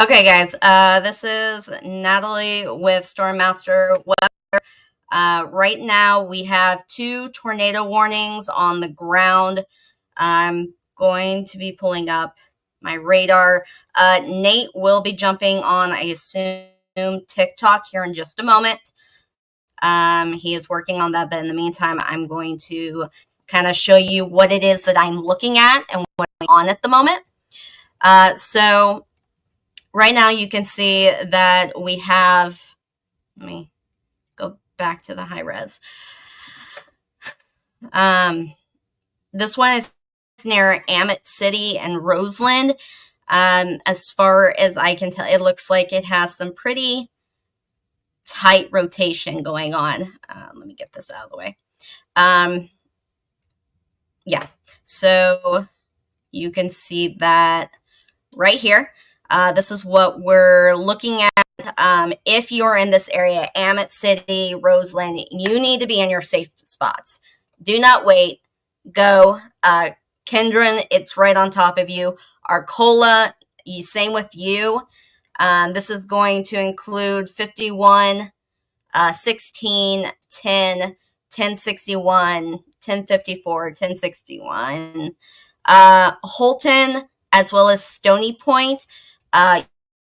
Okay, guys, this is Natalie with Stormmaster Weather. Right now, we have two tornado warnings on the ground. I'm going to be pulling up my radar. Nate will be jumping on, I assume, TikTok here in just a moment. He is working on that, but in the meantime, I'm going to kind of show you what it is that I'm looking at and what's going on at the moment. So right now you can see that we have, let me go back to the high res. Um, this one is near Amet City and Roseland. As far as I can tell, it looks like it has some pretty tight rotation going on. Let me get this out of the way. Um, yeah, so you can see that right here. This is what we're looking at. If you're in this area, Amet City, Roseland, you need to be in your safe spots. Do not wait. Go. Kendron, it's right on top of you. Arcola, same with you. This is going to include 51, 16, 10, 1061, 1054, 1061. Holton, as well as Stony Point.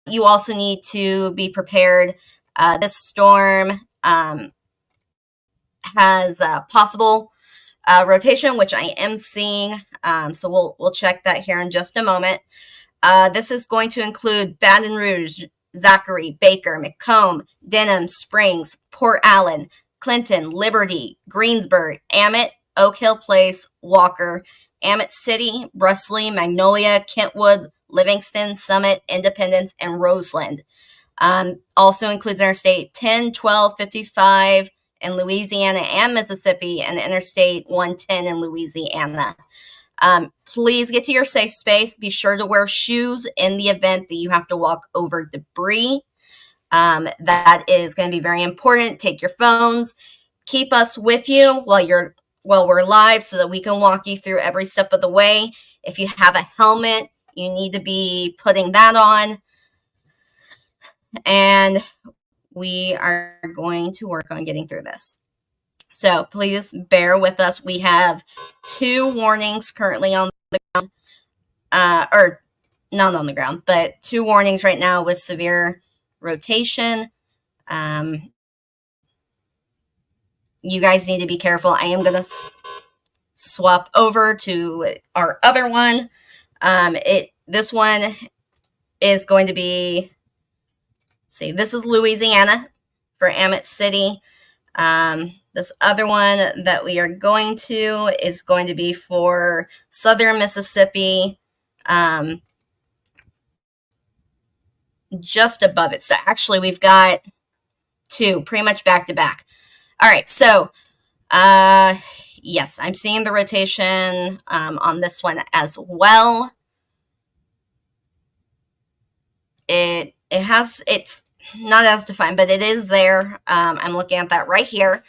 You also need to be prepared. This storm has possible rotation, which I am seeing. So we'll check that here in just a moment. This is going to include Baton Rouge, Zachary, Baker, Macomb, Denham, Springs, Port Allen, Clinton, Liberty, Greensburg, Amet, Oak Hill Place, Walker, Amet City, Brusly, Magnolia, Kentwood, Livingston, Summit, Independence, and Roseland. Also includes Interstate 10, 12, 55 in Louisiana and Mississippi, and Interstate 110 in Louisiana. Please get to your safe space. Be sure to wear shoes in the event that you have to walk over debris. That is going to be very important. Take your phones. Keep us with you while we're live so that we can walk you through every step of the way. If you have a helmet, you need to be putting that on. And we are going to work on getting through this. So please bear with us. We have two warnings currently on the ground, or not on the ground, but two warnings right now with severe rotation. You guys need to be careful. I am going to swap over to our other one. This one is going to be, see, this is Louisiana for Amet City. This other one that we are going to is going to be for southern Mississippi, just above it. So actually, we've got two pretty much back to back. All right, so yes, I'm seeing the rotation on this one as well. It's not as defined, but it is there. I'm looking at that right here,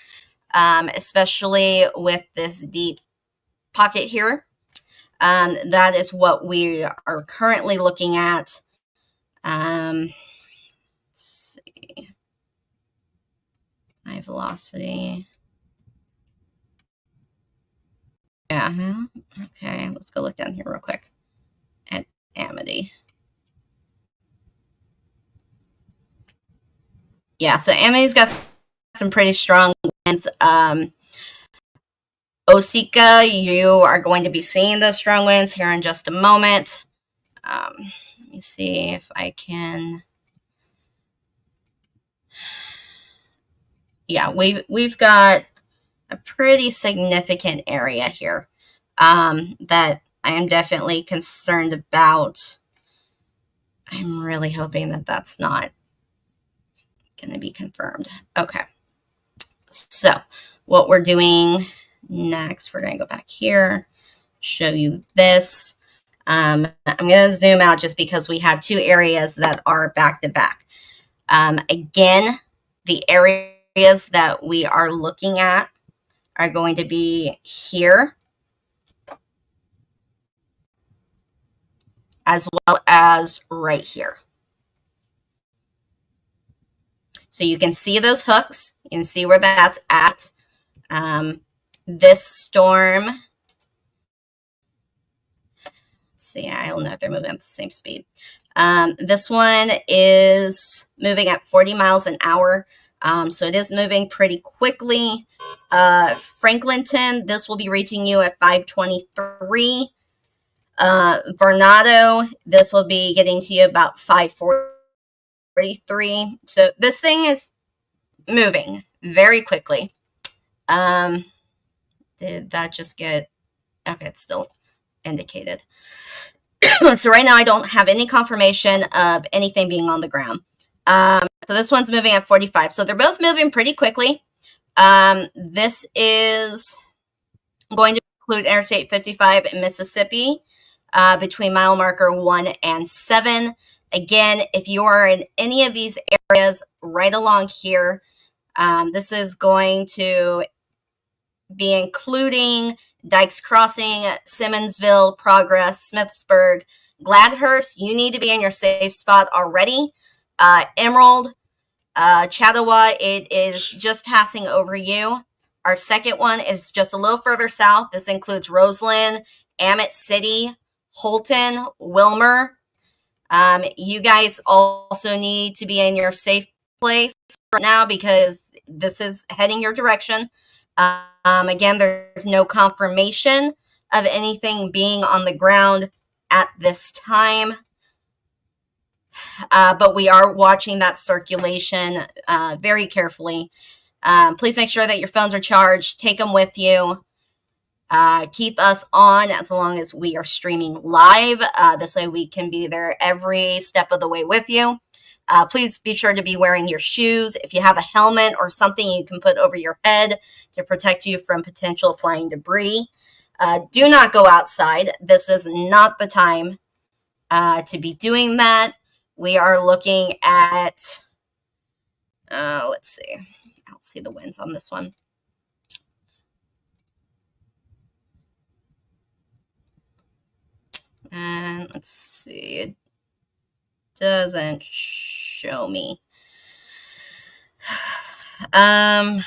especially with this deep pocket here. That is what we are currently looking at. Let's see. High velocity. Yeah. Okay, let's go look down here real quick at Amity. Yeah, so Amity's got some pretty strong winds. Osika, you are going to be seeing those strong winds here in just a moment. Let me see if I can. Yeah, we've got a pretty significant area here that I am definitely concerned about. I'm really hoping that that's not going to be confirmed. Okay. So what we're doing next, we're going to go back here, show you this. I'm going to zoom out just because we have two areas that are back to back. Again, the areas that we are looking at are going to be here, as well as right here. So you can see those hooks. You can see where that's at. This storm, see, I don't know if they're moving at the same speed. This one is moving at 40 miles an hour. So it is moving pretty quickly. Franklinton, this will be reaching you at 523. Vornado, this will be getting to you about 543. So this thing is moving very quickly. Did that just get, okay, it's still indicated. So right now I don't have any confirmation of anything being on the ground. So this one's moving at 45. So they're both moving pretty quickly. This is going to include Interstate 55 in Mississippi between mile marker 1 and 7. Again, if you are in any of these areas right along here, this is going to be including Dykes Crossing, Simmonsville, Progress, Smithsburg, Gladhurst. You need to be in your safe spot already. Emerald, Chattawa, it is just passing over you. Our second one is just a little further south. This includes Roseland, Amite City, Holton, Wilmer. You guys also need to be in your safe place right now because this is heading your direction. Again, there's no confirmation of anything being on the ground at this time. But we are watching that circulation very carefully. Please make sure that your phones are charged. Take them with you. Keep us on as long as we are streaming live. This way we can be there every step of the way with you. Please be sure to be wearing your shoes. If you have a helmet or something you can put over your head to protect you from potential flying debris. Do not go outside. This is not the time to be doing that. We are looking at, let's see. I don't see the winds on this one. And let's see. It doesn't show me. Yeah,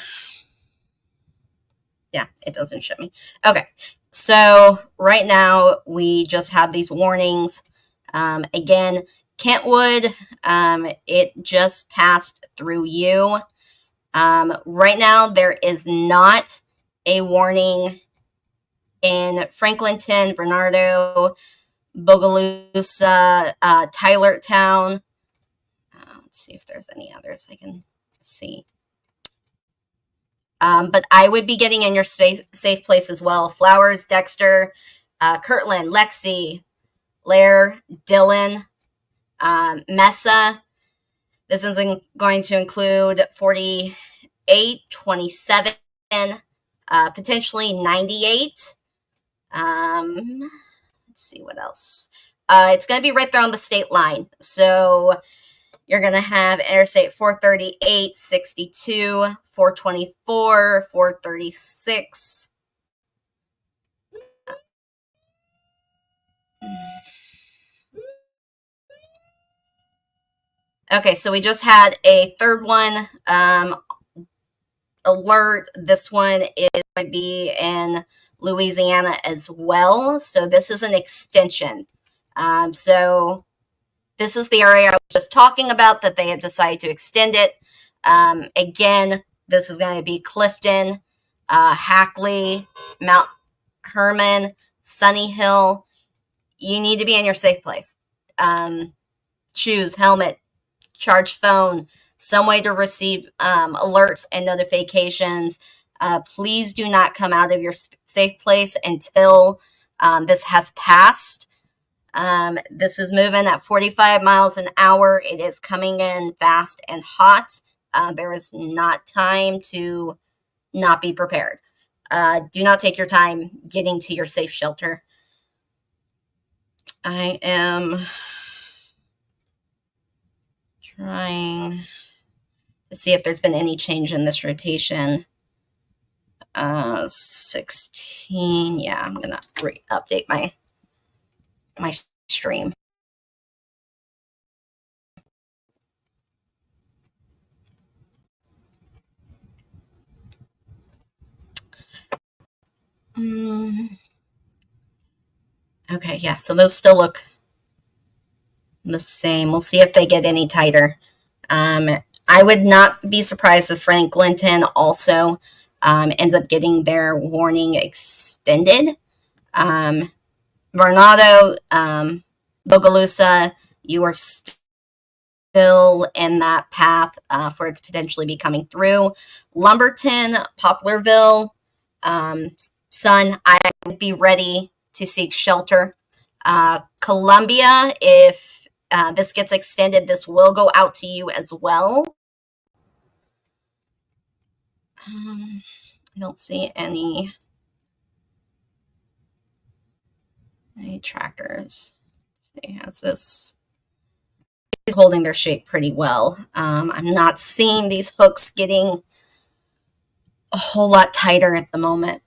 it doesn't show me. Okay, so right now we just have these warnings. Again, Kentwood, it just passed through you. Right now there is not a warning in Franklinton, Bernardo, Bogalusa, Tylertown. Let's see if there's any others I can see. But I would be getting in your safe place as well. Flowers, Dexter, Kirtland, Lexi, Lair, Dillon, Mesa. This is going to include 48, 27, potentially 98. Let's see what else. It's going to be right there on the state line. So you're going to have Interstate 438, 62, 424, 436. Okay, so we just had a third one alert. This one is going to be in Louisiana as well. So this is an extension. So this is the area I was just talking about that they have decided to extend it. Again, this is going to be Clifton, Hackley, Mount Herman, Sunny Hill. You need to be in your safe place. Shoes, helmet, charged phone, some way to receive alerts and notifications. Please do not come out of your safe place until this has passed. This is moving at 45 miles an hour. It is coming in fast and hot. There is not time to not be prepared. Do not take your time getting to your safe shelter. I am trying to see if there's been any change in this rotation. 16. Yeah, I'm gonna update my stream. Okay, yeah, so those still look the same. We'll see if they get any tighter. I would not be surprised if Franklinton also ends up getting their warning extended. Varnado, Bogalusa, you are still in that path for it to potentially be coming through. Lumberton, Poplarville, Sun, I would be ready to seek shelter. Columbia, if this gets extended, this will go out to you as well. I don't see any trackers. Let's see, has this is holding their shape pretty well. I'm not seeing these hooks getting a whole lot tighter at the moment,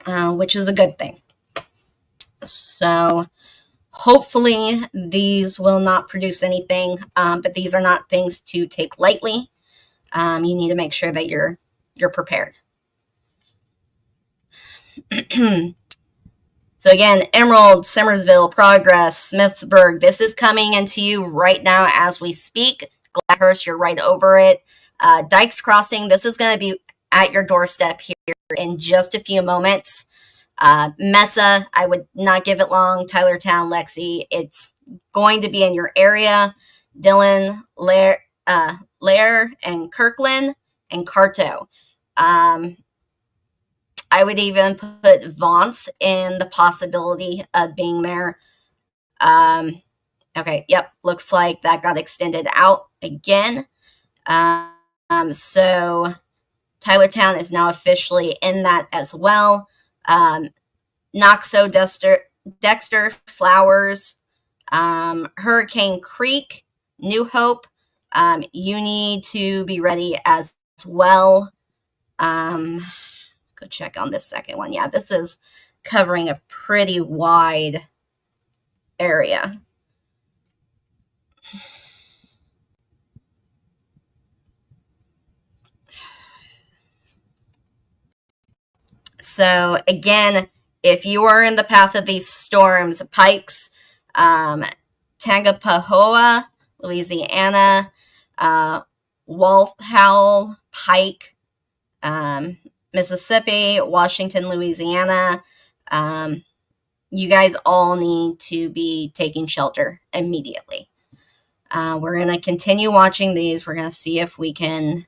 which is a good thing. So hopefully these will not produce anything, but these are not things to take lightly. You need to make sure that you're prepared. So again, Emerald, Simmersville, Progress, Smithsburg, this is coming into you right now as we speak. Gladhurst, you're right over it. Dykes Crossing, this is going to be at your doorstep here in just a few moments. Mesa, I would not give it long. Tylertown, Lexi, it's going to be in your area. Dillon, Lair, and Kirkland, and Carto. I would even put Vaughn's in the possibility of being there. Okay, yep, looks like that got extended out again. So Tylertown is now officially in that as well. Knoxo, Dexter, Flowers, Hurricane Creek, New Hope. You need to be ready as well. Go check on this second one. Yeah, this is covering a pretty wide area. So again, if you are in the path of these storms, Pikes, Tangipahoa, Louisiana, Walthall, Pike, Mississippi, Washington, Louisiana, you guys all need to be taking shelter immediately. We're going to continue watching these. We're going to see if we can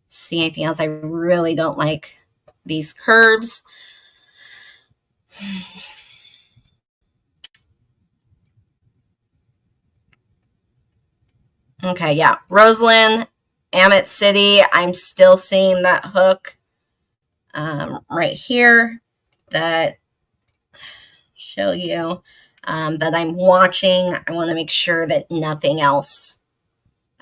see anything else. I really don't like these curves. Okay, yeah. Roseland, Amet City, I'm still seeing that hook right here that show you that I'm watching. I want to make sure that nothing else,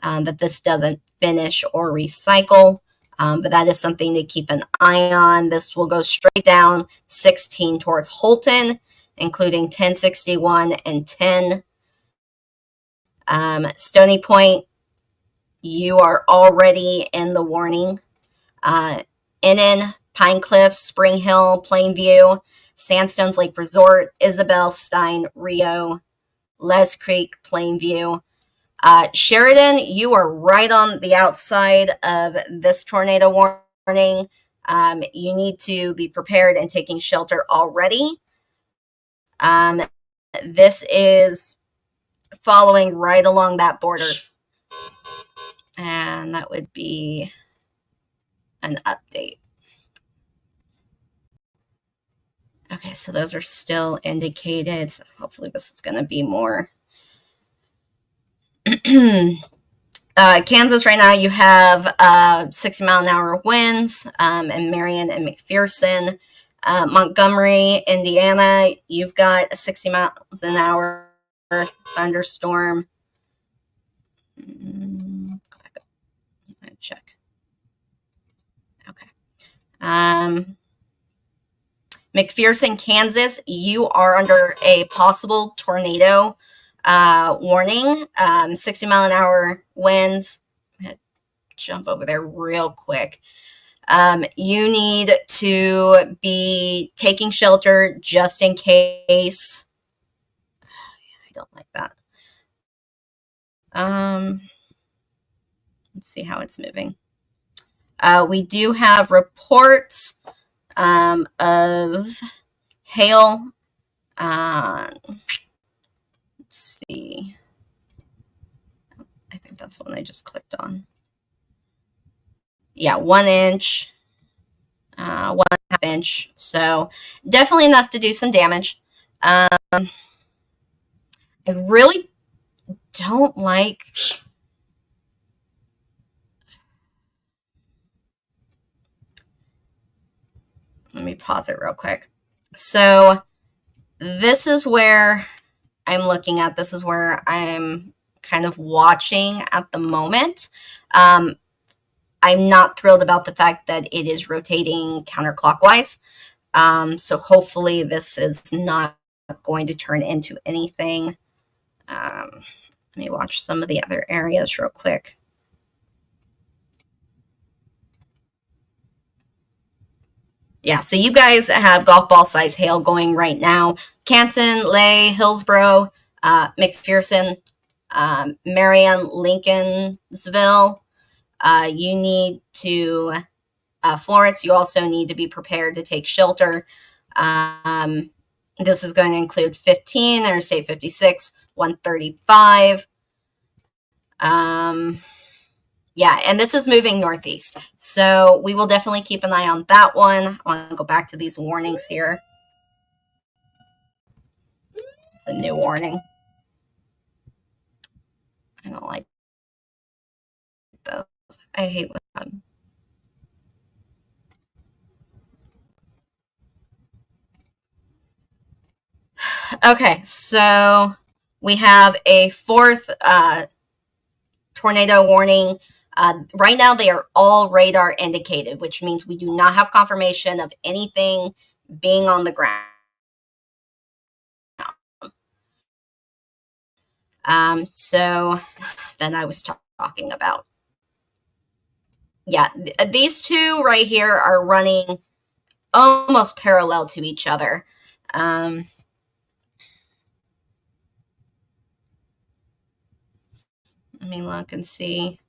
that this doesn't finish or recycle. But that is something to keep an eye on. This will go straight down 16 towards Holton, including 1061 and 10. Stony Point, you are already in the warning. Innan, Pine Cliff, Spring Hill, Plainview, Sandstones Lake Resort, Isabel, Stein, Rio, Les Creek, Plainview. Sheridan, you are right on the outside of this tornado warning. You need to be prepared and taking shelter already. This is following right along that border. And that would be an update. Okay, so those are still indicated. So hopefully this is going to be more. Kansas right now, you have 60-mile-an-hour winds in Marion and McPherson. Montgomery, Indiana, you've got a 60 miles an hour thunderstorm. Let's go back up. I'm gonna check. Okay. McPherson, Kansas, you are under a possible tornado warning. 60-mile-an-hour winds. I'm gonna jump over there real quick. You need to be taking shelter just in case. I don't like that. Let's see how it's moving. We do have reports of hail. Let's see. I think that's the one I just clicked on. Yeah, 1 inch, 1.5 inch. So definitely enough to do some damage. I really don't like. Let me pause it real quick. So this is where I'm looking at. This is where I'm kind of watching at the moment. I'm not thrilled about the fact that it is rotating counterclockwise. So hopefully this is not going to turn into anything. Let me watch some of the other areas real quick. Yeah, so you guys have golf ball size hail going right now. Canton, Lay, Hillsborough, McPherson, Marion, Lincolnsville. You need to, Florence, you also need to be prepared to take shelter. This is going to include 15, Interstate 56, 135. Yeah, and this is moving northeast. So we will definitely keep an eye on that one. I want to go back to these warnings here. It's a new warning. I don't like those. I hate them. Okay, so we have a fourth tornado warning. Right now, they are all radar indicated, which means we do not have confirmation of anything being on the ground. So then I was talking about. Yeah, these two right here are running almost parallel to each other. Let me look and see.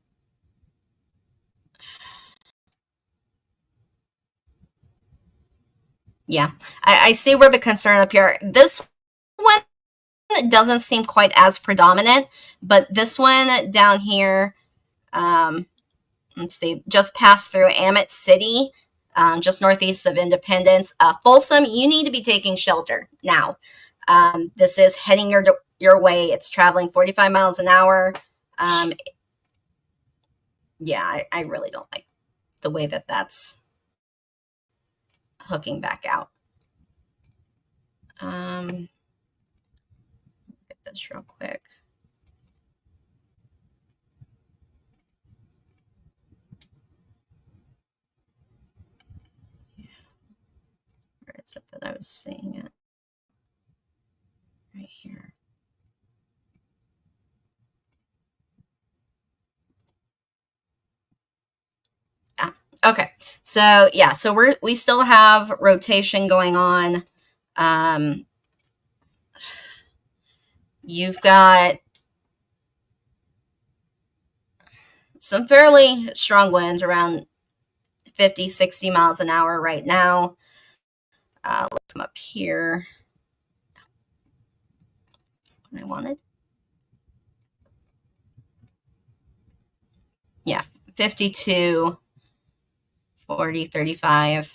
Yeah, I see where the concern up here. This one doesn't seem quite as predominant, but this one down here, let's see, just passed through Amet City, just northeast of Independence. Folsom, you need to be taking shelter now. This is heading your way. It's traveling 45 miles an hour. Yeah, I really don't like the way that that's hooking back out. Get this real quick. Where is it that I was seeing it? Right here. Okay, so yeah, so we still have rotation going on. You've got some fairly strong winds around 50, 60 miles an hour right now. Let's come up here. What I wanted. Yeah, 52, 40, 35.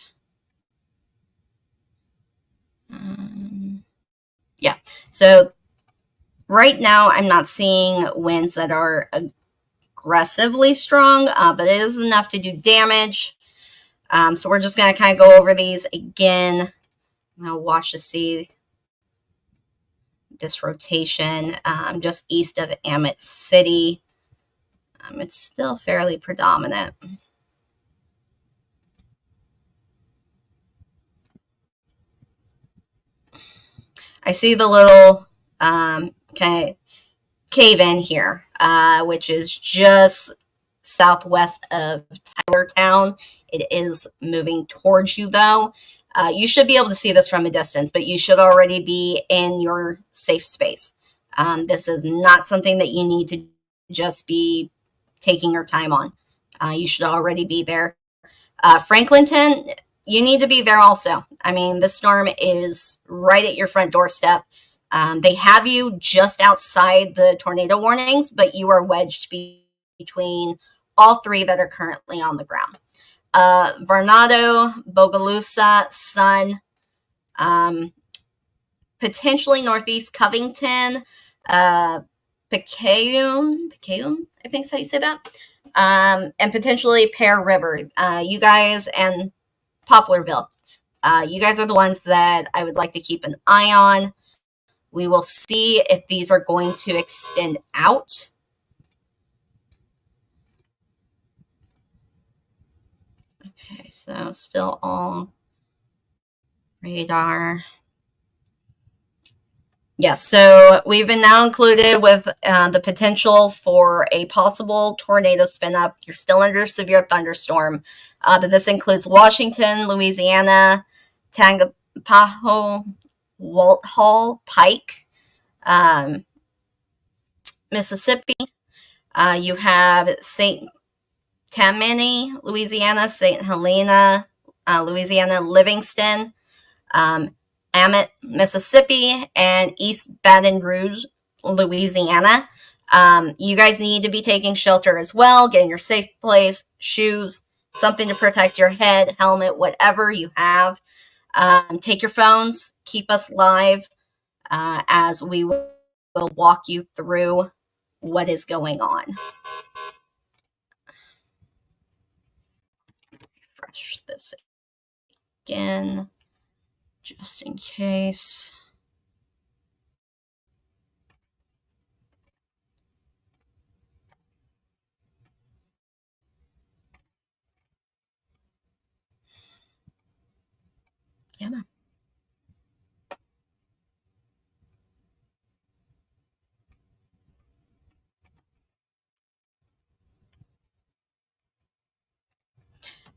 Yeah, so right now I'm not seeing winds that are aggressively strong, but it is enough to do damage. So we're just going to kind of go over these again. I'm going to watch to see this rotation just east of Amet City. It's still fairly predominant. I see the little kind of cave in here, which is just southwest of Tylertown It is moving towards you, though. You should be able to see this from a distance, but you should already be in your safe space. This is not something that you need to just be taking your time on. You should already be there. Franklinton, you need to be there also. I mean, this storm is right at your front doorstep. They have you just outside the tornado warnings, but you are wedged between all three that are currently on the ground. Varnado, Bogalusa, Sun, potentially Northeast Covington, Picayune, I think is how you say that, and potentially Pear River. You guys and Poplarville. You guys are the ones that I would like to keep an eye on. We will see if these are going to extend out. Okay, so still all radar. Yes, so we've been now included with the potential for a possible tornado spin up. You're still under severe thunderstorm, but this includes Washington, Louisiana, Tangipahoa, Walthall, Pike, Mississippi. You have St. Tammany, Louisiana, St. Helena, Louisiana, Livingston, Amet, Mississippi, and East Baton Rouge, Louisiana. You guys need to be taking shelter as well, getting your safe place, shoes, something to protect your head, helmet, whatever you have. Take your phones, keep us live as we will walk you through what is going on. Refresh this again, just in case. Yeah.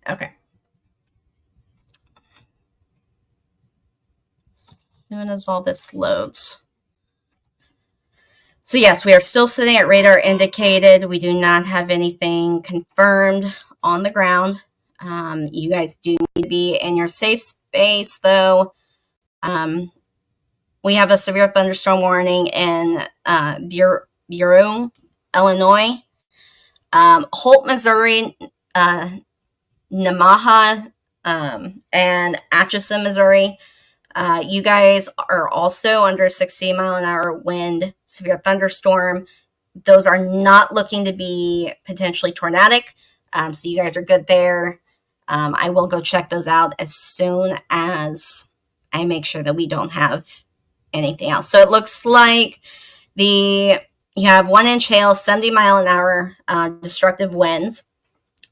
Okay. As soon as all this loads. So yes, we are still sitting at radar indicated. We do not have anything confirmed on the ground. You guys do need to be in your safe space, though. We have a severe thunderstorm warning in Bureau, Illinois, Holt, Missouri, Nemaha, and Atchison, Missouri. You guys are also under 60-mile-an-hour wind, severe thunderstorm. Those are not looking to be potentially tornadic, so you guys are good there. I will go check those out as soon as I make sure that we don't have anything else. So it looks like you have 1-inch hail, 70-mile-an-hour destructive winds.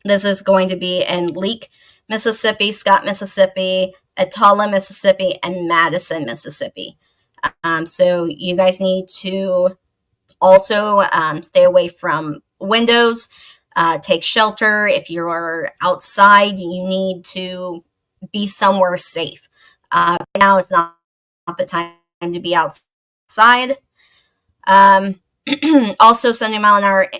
This is going to be in Leake, Mississippi, Scott, Mississippi, Atala, Mississippi, and Madison, Mississippi. So you guys need to also stay away from windows, take shelter. If you are outside, you need to be somewhere safe. Now is not the time to be outside. Also, 70-mile-an-hour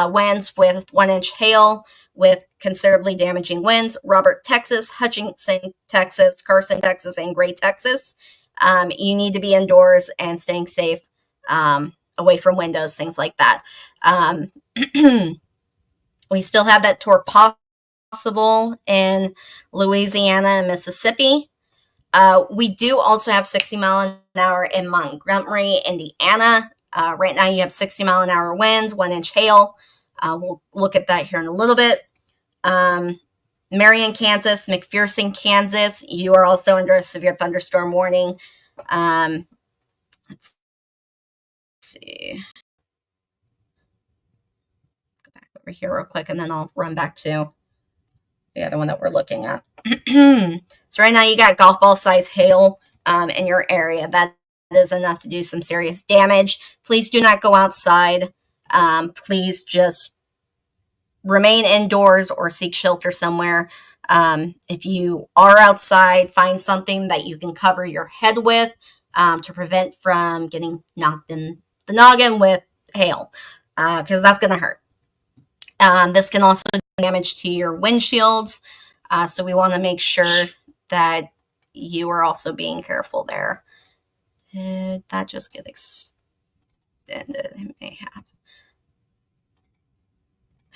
winds with 1-inch hail with considerably damaging winds. Robert, Texas, Hutchinson, Texas, Carson, Texas, and Gray, Texas. You need to be indoors and staying safe, away from windows, things like that. We still have that tour possible in Louisiana and Mississippi. We do also have 60-mile-an-hour in Montgomery, Indiana. Right now you have 60-mile-an-hour winds, 1-inch hail. We'll look at that here in a little bit. Marion, Kansas, McPherson, Kansas. You are also under a severe thunderstorm warning. Let's see. Go back over here real quick, and then I'll run back to the other one that we're looking at. So right now you got golf ball size hail in your area. That is enough to do some serious damage. Please do not go outside. Please just remain indoors or seek shelter somewhere. If you are outside, find something that you can cover your head with to prevent from getting knocked in the noggin with hail, because that's going to hurt. This can also do damage to your windshields, so we want to make sure that you are also being careful there. Did that just get extended? It may have.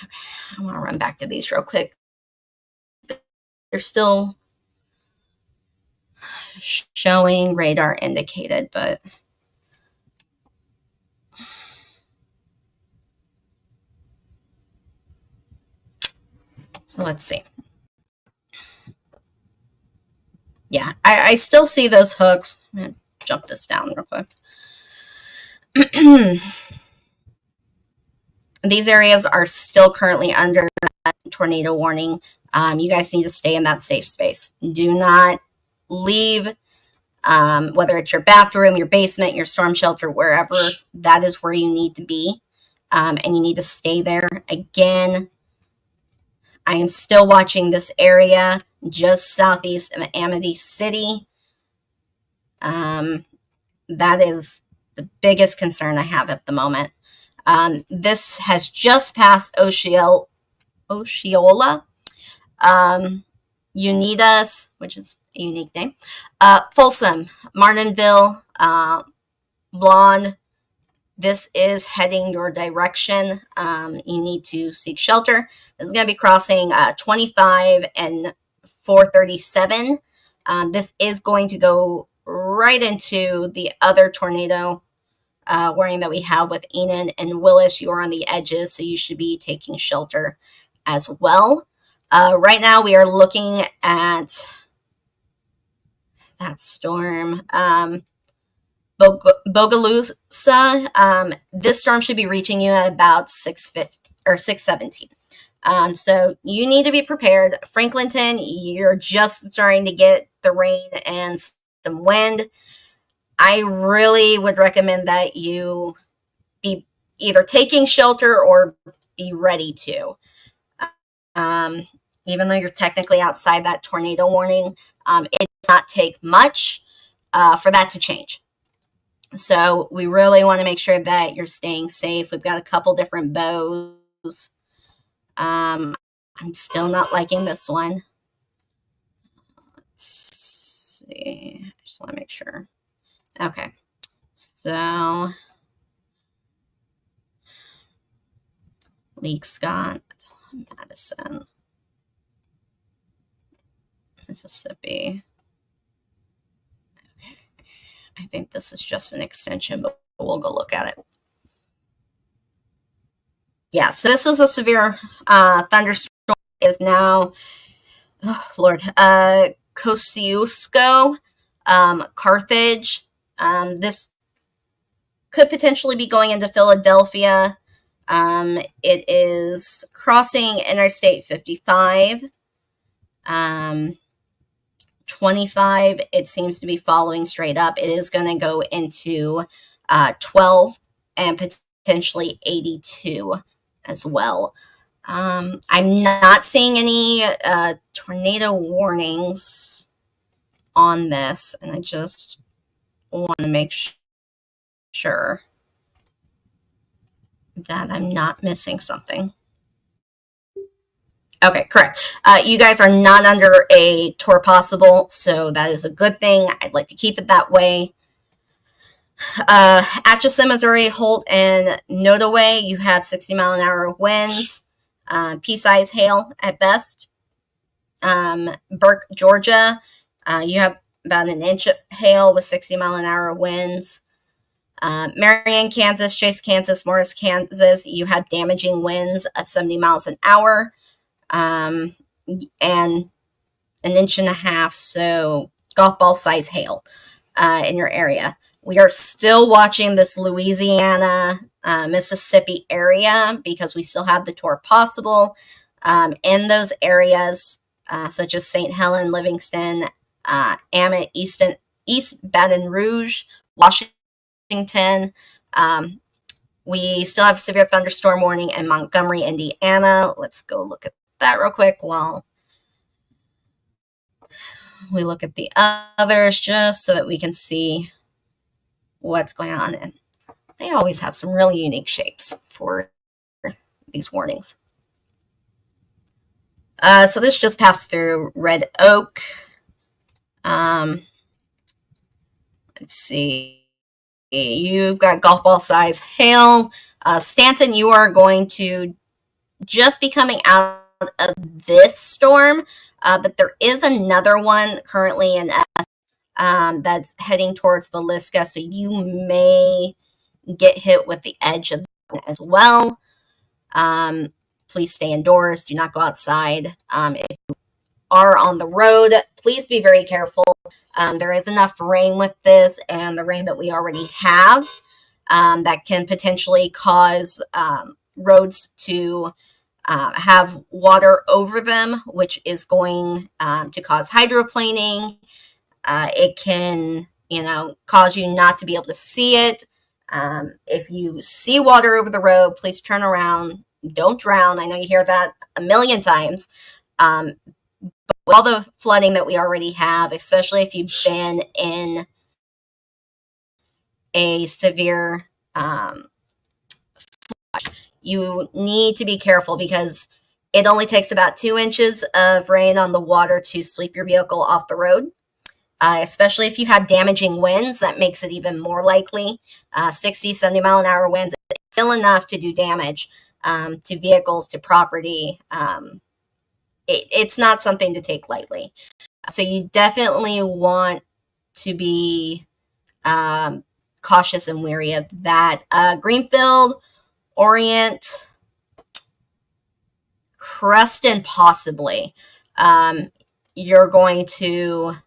Okay, I want to run back to these real quick. They're still showing radar indicated, but so let's see. Yeah, I still see those hooks. I'm going to jump this down real quick. These areas are still currently under tornado warning. You guys need to stay in that safe space. Do not leave, whether it's your bathroom, your basement, your storm shelter, wherever. That is where you need to be, and you need to stay there. Again, I am still watching this area just southeast of Amity City. That is the biggest concern I have at the moment. This has just passed Osceola, Unitas, which is a unique name, Folsom, Martinville, Blonde. This is heading your direction. You need to seek shelter. This is going to be crossing 25 and 437. This is going to go right into the other tornado warning that we have with Enon and Willis. You are on the edges, so you should be taking shelter as well. Right now, we are looking at that storm. Bogalusa. This storm should be reaching you at about 6:50 or 6:17. So you need to be prepared. Franklinton, you're just starting to get the rain and some wind. I really would recommend that you be either taking shelter or be ready to. Even though you're technically outside that tornado warning, it does not take much for that to change. So we really want to make sure that you're staying safe. We've got a couple different bows. I'm still not liking this one. Let's see. I just want to make sure. Okay. So Leake Scott, Madison, Mississippi. Okay. I think this is just an extension, but we'll go look at it. Yeah, so this is a severe thunderstorm. It is now, oh Lord, Kosciuszko, Carthage. This could potentially be going into Philadelphia. It is crossing Interstate 55. 25, it seems to be following straight up. It is going to go into 12 and potentially 82 as well. I'm not seeing any tornado warnings on this, and I just want to make sure that I'm not missing something. Okay, correct. You guys are not under a tour possible, so that is a good thing. I'd like to keep it that way. Atchison, Missouri, Holt, and Nodaway, you have 60-mile-an-hour winds, pea-size hail at best. Burke, Georgia, you have about an inch of hail with 60-mile-an-hour winds. Marion, Kansas, Chase, Kansas, Morris, Kansas, you have damaging winds of 70 miles an hour. And an inch and a half, so golf ball size hail in your area. We are still watching this Louisiana, Mississippi area because we still have the tour possible in those areas, such as St. Helen, Livingston, Amet, East Baton Rouge, Washington. We still have severe thunderstorm warning in Montgomery, Indiana. Let's go look at that real quick while we look at the others, just so that we can see what's going on. And they always have some really unique shapes for these warnings. So this just passed through Red Oak. Let's see. You've got golf ball size hail. Stanton, you are going to just be coming out of this storm, but there is another one currently in that's heading towards Villisca, so you may get hit with the edge of that as well. Please stay indoors. Do not go outside. If you are on the road, please be very careful. There is enough rain with this and the rain that we already have that can potentially cause roads to have water over them, which is going to cause hydroplaning. It can, cause you not to be able to see it. If you see water over the road, please turn around. Don't drown. I know you hear that a million times. But with all the flooding that we already have, especially if you've been in a severe you need to be careful because it only takes about 2 inches of rain on the water to sweep your vehicle off the road. Especially if you have damaging winds, that makes it even more likely. 60, 70 mile an hour winds, it's still enough to do damage to vehicles, to property. It's not something to take lightly. So you definitely want to be cautious and wary of that. Greenfield, Orient, Creston, possibly. You're going to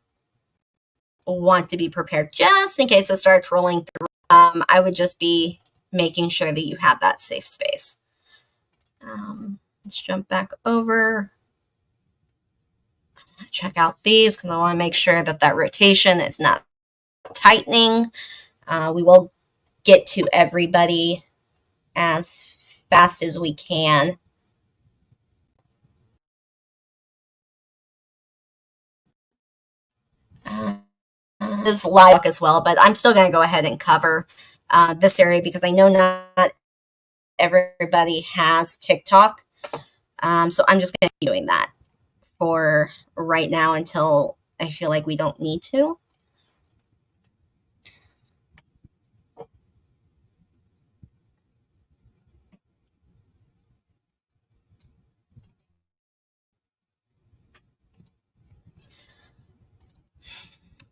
want to be prepared just in case it starts rolling through. I would just be making sure that you have that safe space. Let's jump back over. Check out these because I want to make sure that that rotation is not tightening. We will get to everybody as fast as we can. This is live as well, but I'm still going to go ahead and cover this area because I know not everybody has TikTok. So I'm just going to be doing that for right now until I feel like we don't need to.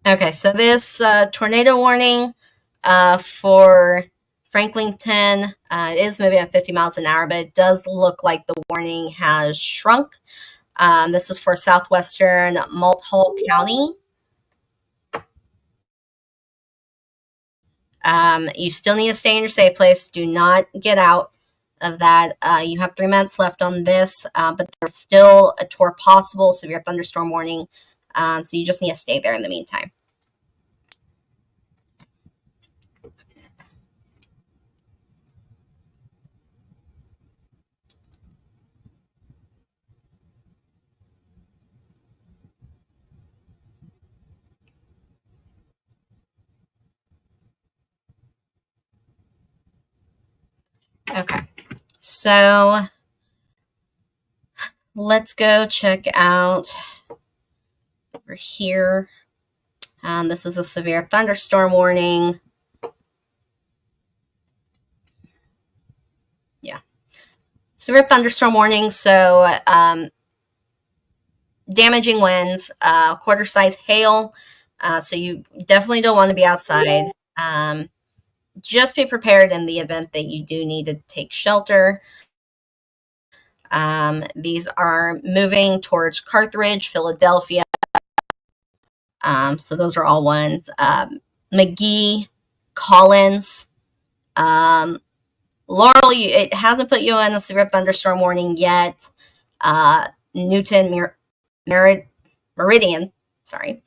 Okay, so this tornado warning for Franklinton is moving at 50 miles an hour, but it does look like the warning has shrunk. This is for southwestern Multnomah County. You still need to stay in your safe place. Do not get out of that. You have 3 minutes left on this, but there's still a tour possible, severe thunderstorm warning. So you just need to stay there in the meantime. Okay, so let's go check out over here. This is a severe thunderstorm warning. Yeah, severe thunderstorm warning. So damaging winds, quarter-size hail. So you definitely don't want to be outside. Just be prepared in the event that you do need to take shelter. These are moving towards Carthage, Philadelphia. So those are all ones. McGee, Collins, Laurel, it hasn't put you in a severe thunderstorm warning yet. Newton, Meridian, sorry.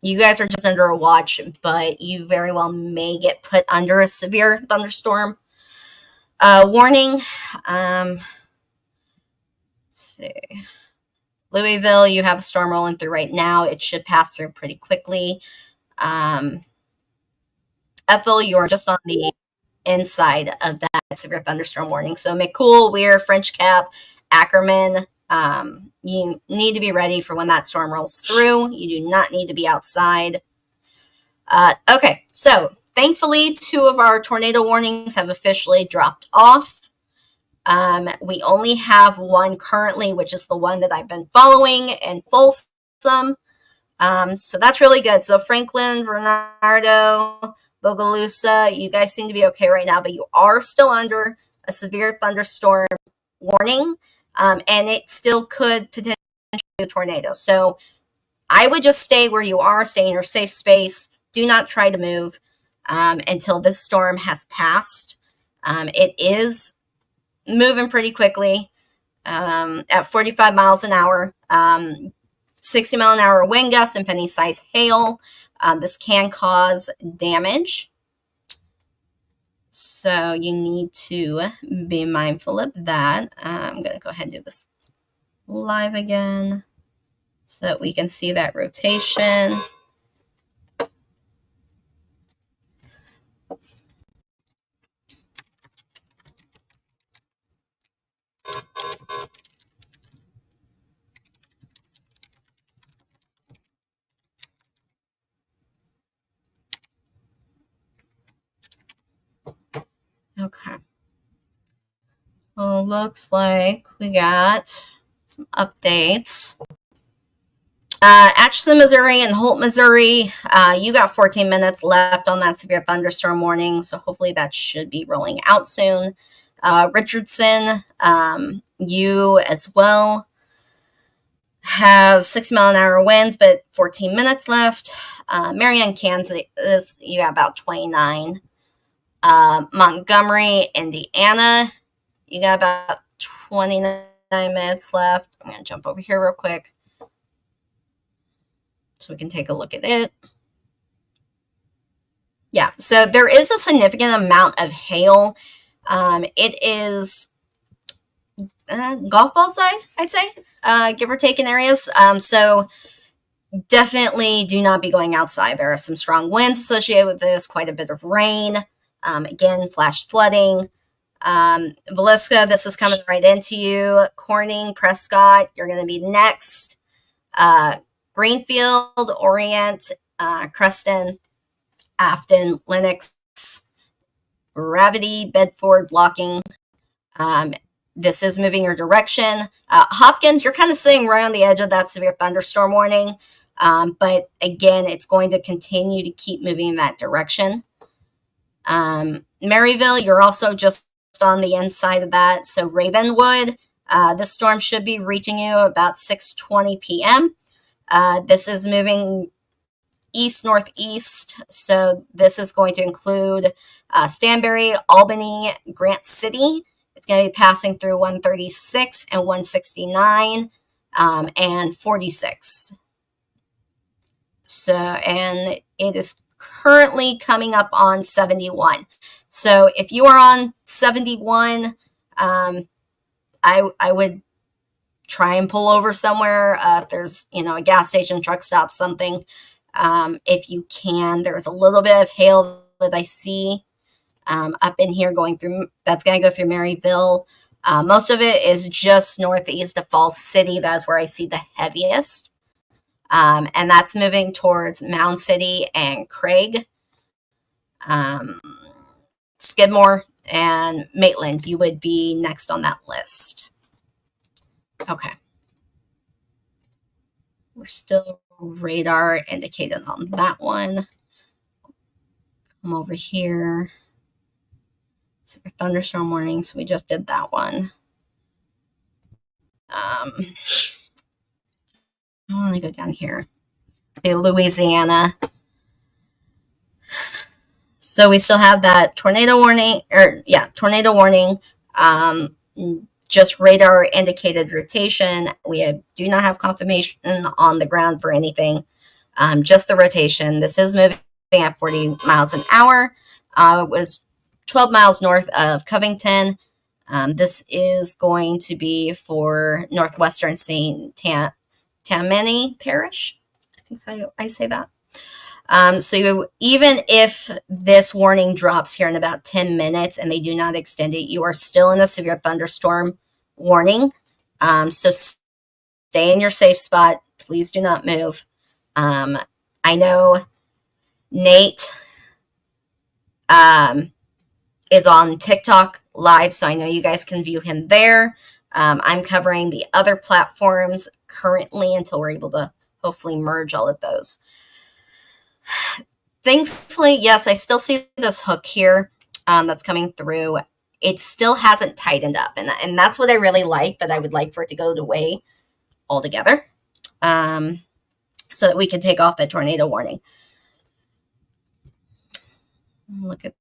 You guys are just under a watch, but you very well may get put under a severe thunderstorm. Warning. Let's see. Louisville, you have a storm rolling through right now. It should pass through pretty quickly. Ethel, you are just on the inside of that severe thunderstorm warning. So McCool, Weir, French Cap, Ackerman, you need to be ready for when that storm rolls through. You do not need to be outside. Okay, so thankfully, 2 of our tornado warnings have officially dropped off. We only have one currently, which is the one that I've been following in Folsom. So that's really good. So Franklin, Bernardo, Bogalusa, you guys seem to be okay right now, but you are still under a severe thunderstorm warning, and it still could potentially be a tornado. So I would just stay where you are, stay in your safe space. Do not try to move until this storm has passed. It is moving pretty quickly at 45 miles an hour, 60-mile-an-hour wind gusts and penny-sized hail. This can cause damage. So you need to be mindful of that. I'm going to go ahead and do this live again so that we can see that rotation. Okay. So looks like we got some updates. Atchison, Missouri and Holt, Missouri, you got 14 minutes left on that severe thunderstorm warning, so hopefully that should be rolling out soon. Richardson, you as well have 60-mile-an-hour winds, but 14 minutes left. Marion, Kansas, you got about 29. Montgomery, Indiana, you got about 29 minutes left. I'm going to jump over here real quick so we can take a look at it. Yeah, so there is a significant amount of hail. It is golf ball size, I'd say, give or take in areas. So definitely do not be going outside. There are some strong winds associated with this, quite a bit of rain. Again, flash flooding. Villisca, this is coming right into you. Corning, Prescott, you're going to be next. Greenfield, Orient, Creston, Afton, Lenox, Gravity, Bedford, Blocking. This is moving your direction. Hopkins, you're kind of sitting right on the edge of that severe thunderstorm warning. But again, it's going to continue to keep moving in that direction. Maryville, you're also just on the inside of that. So Ravenwood, this storm should be reaching you about 6:20 p.m. This is moving east-northeast. So this is going to include Stanberry, Albany, Grant City. It's going to be passing through 136 and 169 and 46. So, and it is currently coming up on 71. So if you are on 71, I would try and pull over somewhere. If there's, a gas station, truck stop, something. If you can, there's a little bit of hail that I see up in here going through. That's going to go through Maryville. Most of it is just northeast of Falls City. That's where I see the heaviest. And that's moving towards Mound City and Craig. Skidmore and Maitland, you would be next on that list. Okay. We're still radar indicated on that one. Come over here. Severe thunderstorm warning, so we just did that one. I want to go down here. Okay, Louisiana. So we still have that tornado warning, tornado warning. Just radar indicated rotation. We do not have confirmation on the ground for anything. Just the rotation. This is moving at 40 miles an hour. It was 12 miles north of Covington. This is going to be for Northwestern St. Tammany Parish. I think that's how I say that. So even if this warning drops here in about 10 minutes and they do not extend it, you are still in a severe thunderstorm warning. So stay in your safe spot. Please do not move. I know Nate is on TikTok live, so I know you guys can view him there. I'm covering the other platforms currently until we're able to hopefully merge all of those. Thankfully, yes, I still see this hook here that's coming through. It still hasn't tightened up, and that's what I really like, but I would like for it to go away altogether so that we can take off the tornado warning. Look at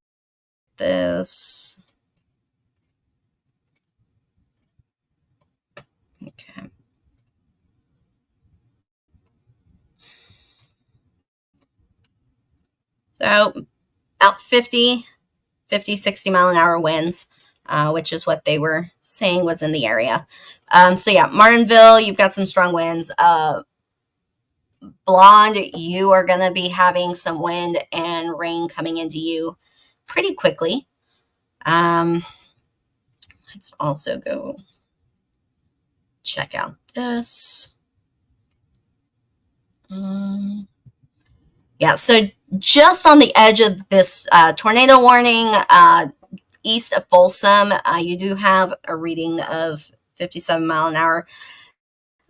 this. Okay. So about 50, 60 mile an hour winds, which is what they were saying was in the area. So yeah, Martinville, you've got some strong winds. Blonde, you are going to be having some wind and rain coming into you pretty quickly. Let's also go check out this. Yeah, so just on the edge of this tornado warning, east of Folsom, you do have a reading of 57 mile an hour.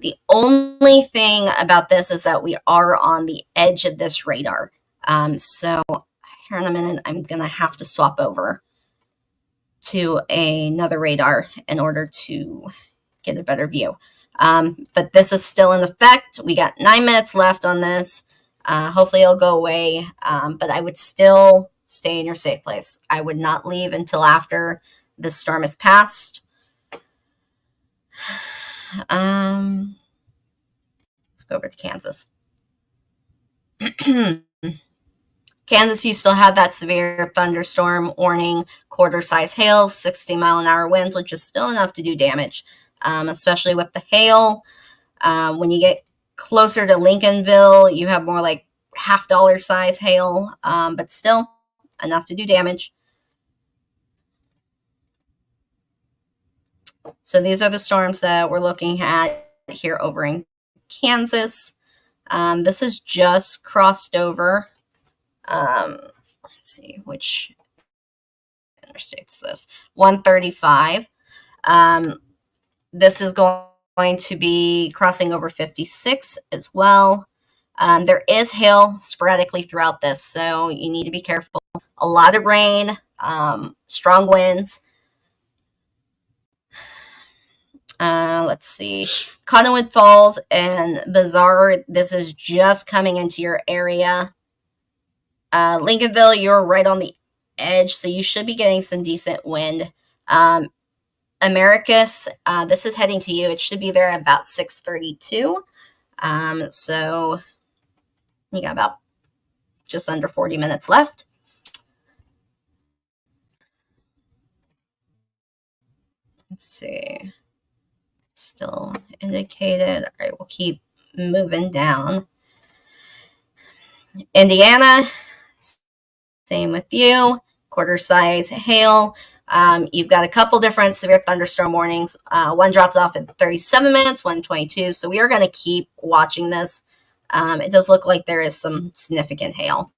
The only thing about this is that we are on the edge of this radar. So here in a minute, I'm going to have to swap over to another radar in order to get a better view. But this is still in effect. We got 9 minutes left on this. Hopefully it'll go away. But I would still stay in your safe place. I would not leave until after the storm has passed. Let's go over to Kansas. Kansas, you still have that severe thunderstorm warning, quarter-size hail, 60 mile an hour winds, which is still enough to do damage, especially with the hail. When you get closer to Lincolnville, you have more like $half size hail, but still enough to do damage. So these are the storms that we're looking at here over in Kansas. This is just crossed over. Let's see, which interstate is this? 135. This is going to be crossing over 56 as well. There is hail sporadically throughout this, so you need to be careful. A lot of rain, strong winds. Let's see. Cottonwood Falls and Bazaar, this is just coming into your area. Lincolnville, you're right on the edge, so you should be getting some decent wind. Americus, this is heading to you. It should be there at about 6:32. So you got about just under 40 minutes left. Let's see. Still indicated. All right, we'll keep moving down. Indiana, same with you. Quarter size hail. You've got a couple different severe thunderstorm warnings. One drops off in 37 minutes, 122. So we are going to keep watching this. It does look like there is some significant hail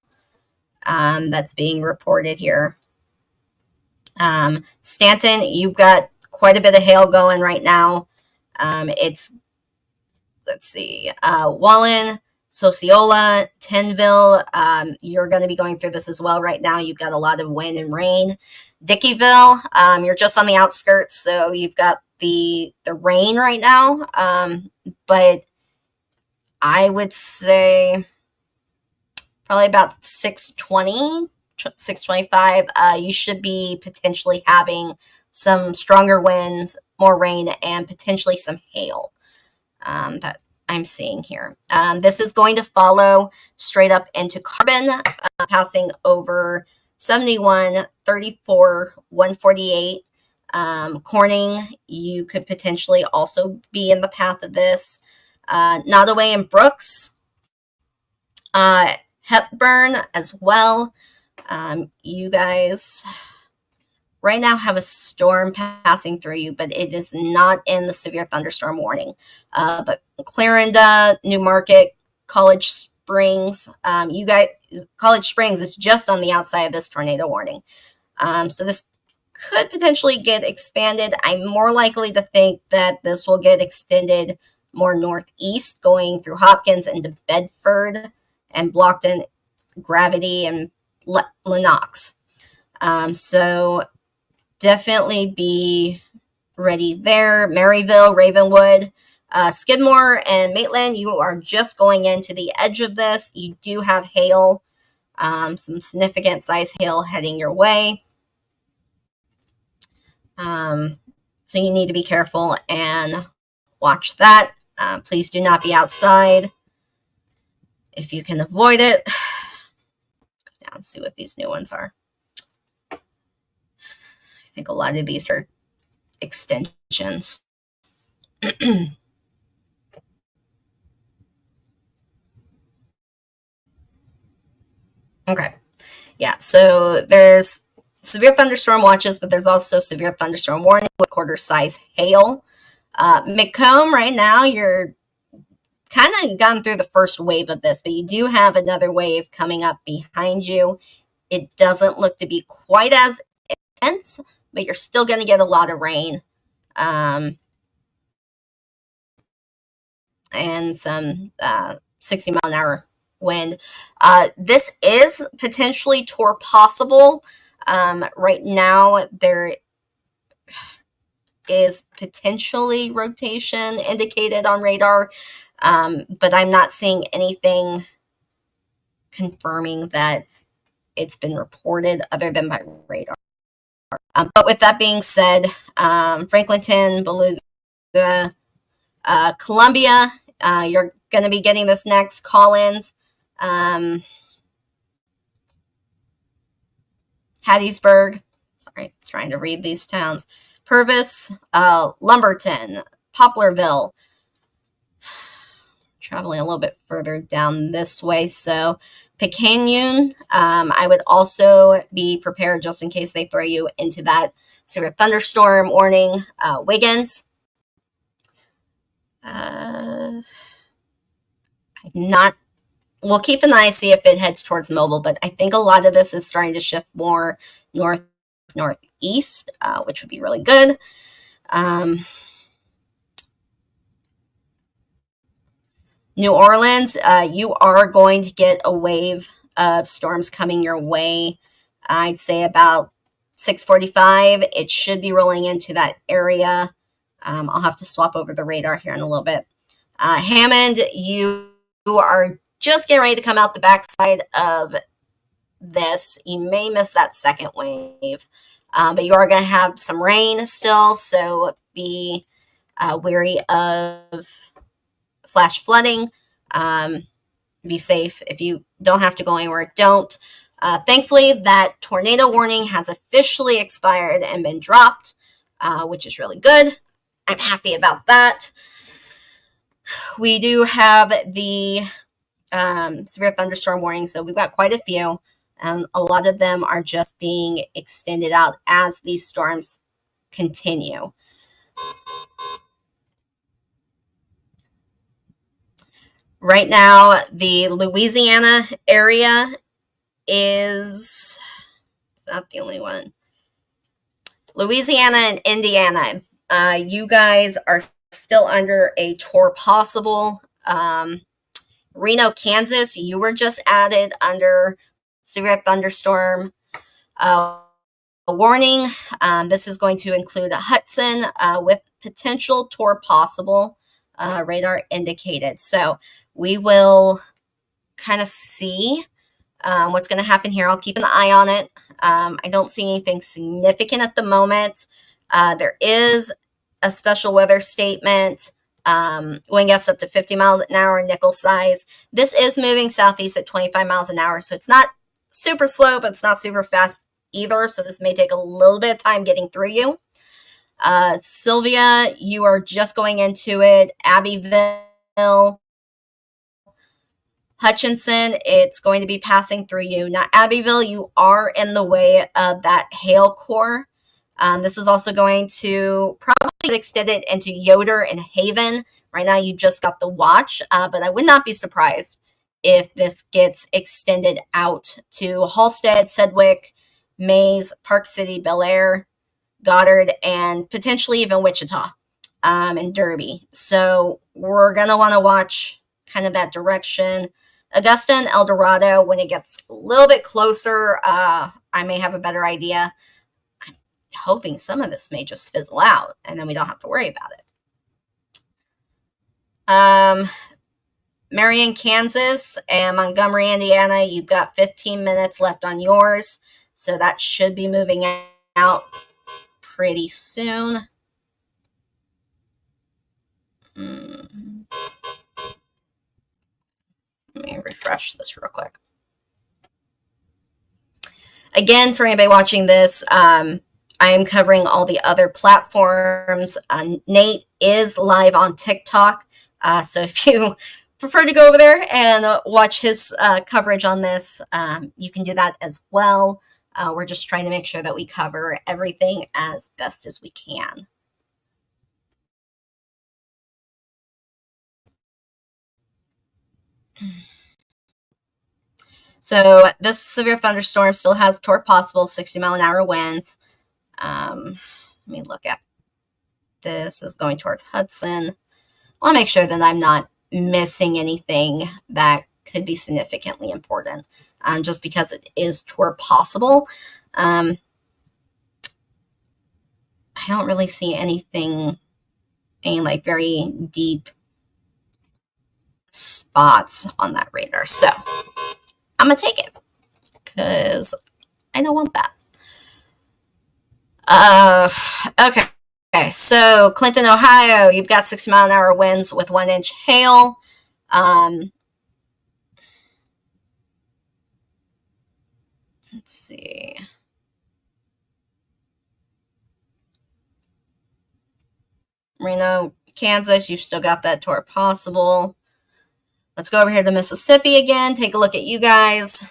that's being reported here. Stanton, you've got quite a bit of hail going right now. It's, let's see, Wallen, Sociola, Tenville, you're going to be going through this as well right now. You've got a lot of wind and rain. Dickeyville, you're just on the outskirts, so you've got the rain right now. But I would say probably about 6:20, 6:25, you should be potentially having some stronger winds, more rain, and potentially some hail that I'm seeing here. This is going to follow straight up into Carbon, passing over 71, 34, 148. Corning, you could potentially also be in the path of this. Nottoway and Brooks, Hepburn as well. You guys right now have a storm passing through you, but it is not in the severe thunderstorm warning. But Clarinda, Newmarket, College Springs, you guys, College Springs is just on the outside of this tornado warning. So this could potentially get expanded. I'm more likely to think that this will get extended more northeast, going through Hopkins into Bedford and Blockton, Gravity, and Lenox. So definitely be ready there. Maryville, Ravenwood, Skidmore, and Maitland, you are just going into the edge of this. You do have hail, some significant size hail heading your way. So you need to be careful and watch that. Please do not be outside if you can avoid it. Let's go down and see what these new ones are. I think a lot of these are extensions. Okay. Yeah, so there's severe thunderstorm watches, but there's also severe thunderstorm warning with quarter size hail. Macomb, right now, you're kind of gone through the first wave of this, but you do have another wave coming up behind you. It doesn't look to be quite as intense, but you're still going to get a lot of rain. And some 60-mile-an-hour wind. This is potentially tour possible. Right now, there is potentially rotation indicated on radar, but I'm not seeing anything confirming that it's been reported other than by radar. But with that being said, Franklinton, Beluga, Columbia, you're going to be getting this next. Collins, Hattiesburg, sorry, trying to read these towns. Purvis, Lumberton, Poplarville, traveling a little bit further down this way. So Picayune, I would also be prepared just in case they throw you into that severe thunderstorm warning. Wiggins, we'll keep an eye, see if it heads towards Mobile, but I think a lot of this is starting to shift more northeast, which would be really good. New Orleans, you are going to get a wave of storms coming your way. I'd say about 6:45. It should be rolling into that area. I'll have to swap over the radar here in a little bit. Hammond, you are just getting ready to come out the backside of this. You may miss that second wave, but you are going to have some rain still, so be wary of flash flooding. Be safe. If you don't have to go anywhere, don't. Thankfully, that tornado warning has officially expired and been dropped, which is really good. I'm happy about that. We do have the severe thunderstorm warning, so we've got quite a few, and a lot of them are just being extended out as these storms continue. Right now, the Louisiana area is not the only one. Louisiana and Indiana, you guys are still under a tour possible. Reno, Kansas, you were just added under severe thunderstorm warning. This is going to include a Hudson with potential tour possible, radar indicated. So we will kind of see what's going to happen here. I'll keep an eye on it. I don't see anything significant at the moment. There is a special weather statement. Wind gusts up to 50 miles an hour, nickel size. This is moving southeast at 25 miles an hour, so it's not super slow, but it's not super fast either. So this may take a little bit of time getting through you. Sylvia, you are just going into it. Abbeville, Hutchinson, it's going to be passing through you. Now, Abbeville, you are in the way of that hail core. This is also going to probably extend it into Yoder and Haven. Right now, you just got the watch, but I would not be surprised if this gets extended out to Halstead, Sedgwick, Mays, Park City, Bel Air, Goddard, and potentially even Wichita and Derby. So we're going to want to watch kind of that direction. Augusta and El Dorado, when it gets a little bit closer, I may have a better idea. I'm hoping some of this may just fizzle out and then we don't have to worry about it. Marion, Kansas, and Montgomery, Indiana, you've got 15 minutes left on yours. So that should be moving out pretty soon. Let me refresh this real quick. Again, for anybody watching this, I am covering all the other platforms. Nate is live on TikTok. So if you prefer to go over there and watch his coverage on this, you can do that as well. We're just trying to make sure that we cover everything as best as we can. So this severe thunderstorm still has torque possible, 60-mile-an-hour winds. Let me look at this. Is going towards Hudson. I want to make sure that I'm not missing anything that could be significantly important, just because it is torque possible. I don't really see anything, any like very deep spots on that radar. So I'm going to take it because I don't want that. Okay, so Clinton, Ohio, you've got 60-mile-an-hour winds with 1-inch hail. Let's see. Reno, Kansas, you've still got that torque possible. Let's go over here to Mississippi again. Take a look at you guys.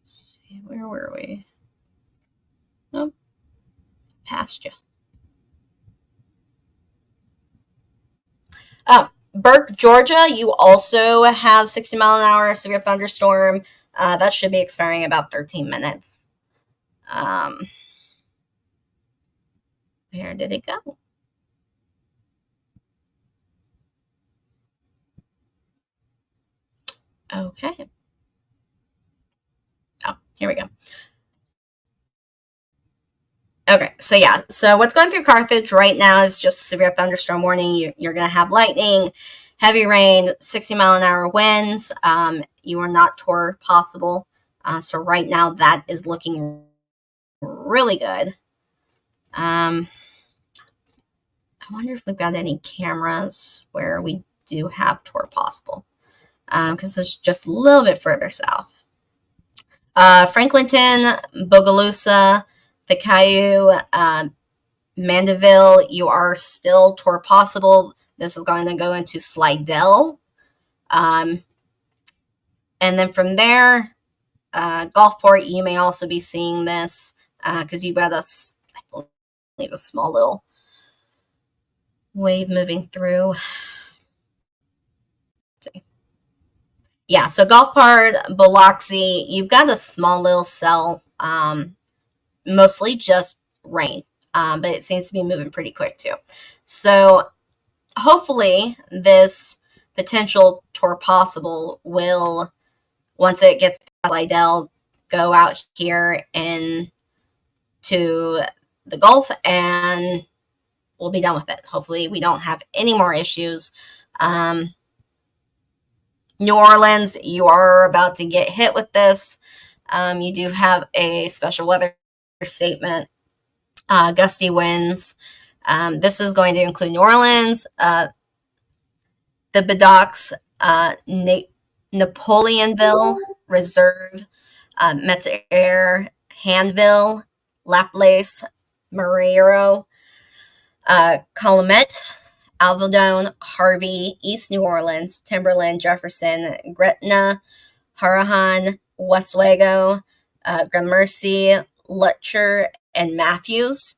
Let's see, where were we? Oh, past you. Oh, Burke, Georgia, you also have 60-mile-an-hour severe thunderstorm. That should be expiring about 13 minutes. Where did it go? Okay. Oh, here we go. Okay, so yeah, so what's going through Carthage right now is just severe thunderstorm warning. You're going to have lightning, heavy rain, 60-mile-an-hour winds. You are not torque possible. So right now that is looking really good. I wonder if we've got any cameras where we do have torque possible, because it's just a little bit further south. Franklinton, Bogalusa, Pikayu, Mandeville, you are still torque possible. This is going to go into Slidell. And then from there, Gulfport, you may also be seeing this because you've got I believe, a small little wave moving through. Let's see. Yeah, so Gulfport, Biloxi, you've got a small little cell, mostly just rain, but it seems to be moving pretty quick too. So hopefully this potential torque possible will, once it gets past Slidell, go out here and to the Gulf and we'll be done with it. Hopefully we don't have any more issues. New Orleans, you are about to get hit with this. You do have a special weather statement, gusty winds. This is going to include New Orleans, the Bedocks, Napoleonville, Reserve, Metz-Air, Hanville, Laplace, Marrero, Calumet, Alvedone, Harvey, East New Orleans, Timberland, Jefferson, Gretna, Harahan, Westwego, Gramercy, Lutcher, and Matthews.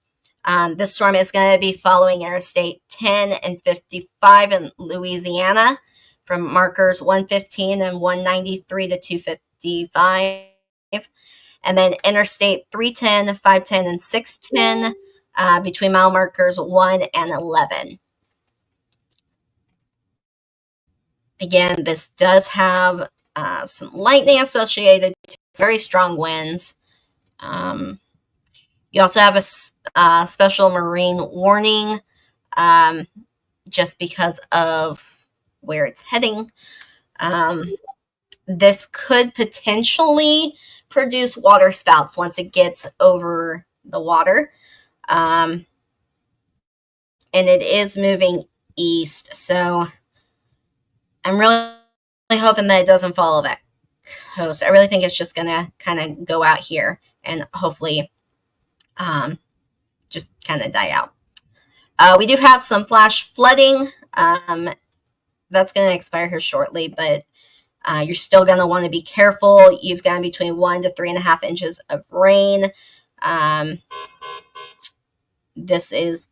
This storm is going to be following Interstate 10 and 55 in Louisiana from markers 115 and 193 to 255. And then Interstate 310, 510, and 610 between mile markers 1 and 11. Again, this does have some lightning associated to very strong winds. You also have a special marine warning just because of where it's heading. This could potentially produce water spouts once it gets over the water. And it is moving east, so I'm really hoping that it doesn't follow that coast. I really think it's just going to kind of go out here and hopefully just kind of die out. We do have some flash flooding. That's going to expire here shortly, but you're still going to want to be careful. You've got between 1 to 3.5 inches of rain. This is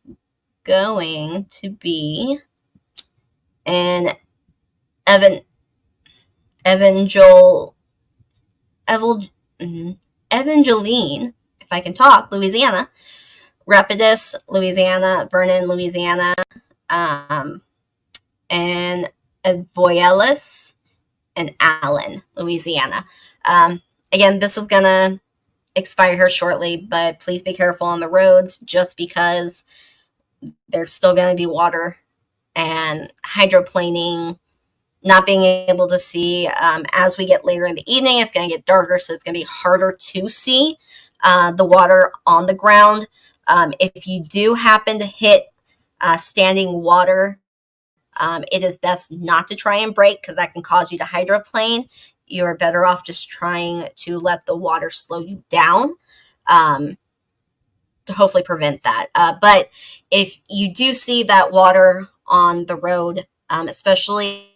going to be an Evangeline, if I can talk, Louisiana, Rapidus, Louisiana, Vernon, Louisiana, and Avoyelles and Allen, Louisiana. Again, this is going to expire here shortly, but please be careful on the roads just because there's still going to be water and hydroplaning, not being able to see. As we get later in the evening, it's going to get darker, so it's going to be harder to see the water on the ground. If you do happen to hit standing water, it is best not to try and brake because that can cause you to hydroplane. You're better off just trying to let the water slow you down to hopefully prevent that. But if you do see that water on the road, especially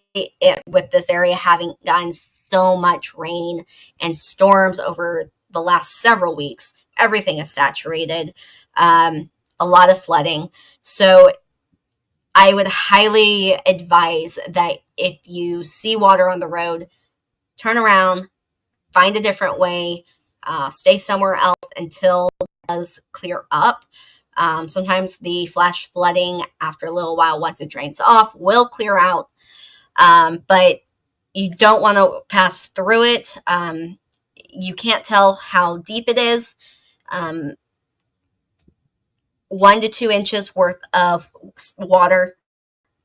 with this area having gotten so much rain and storms over the last several weeks, everything is saturated, a lot of flooding. So I would highly advise that if you see water on the road, turn around, find a different way, stay somewhere else until it does clear up. Sometimes the flash flooding after a little while, once it drains off, will clear out. But you don't want to pass through it. You can't tell how deep it is. 1 to 2 inches worth of water,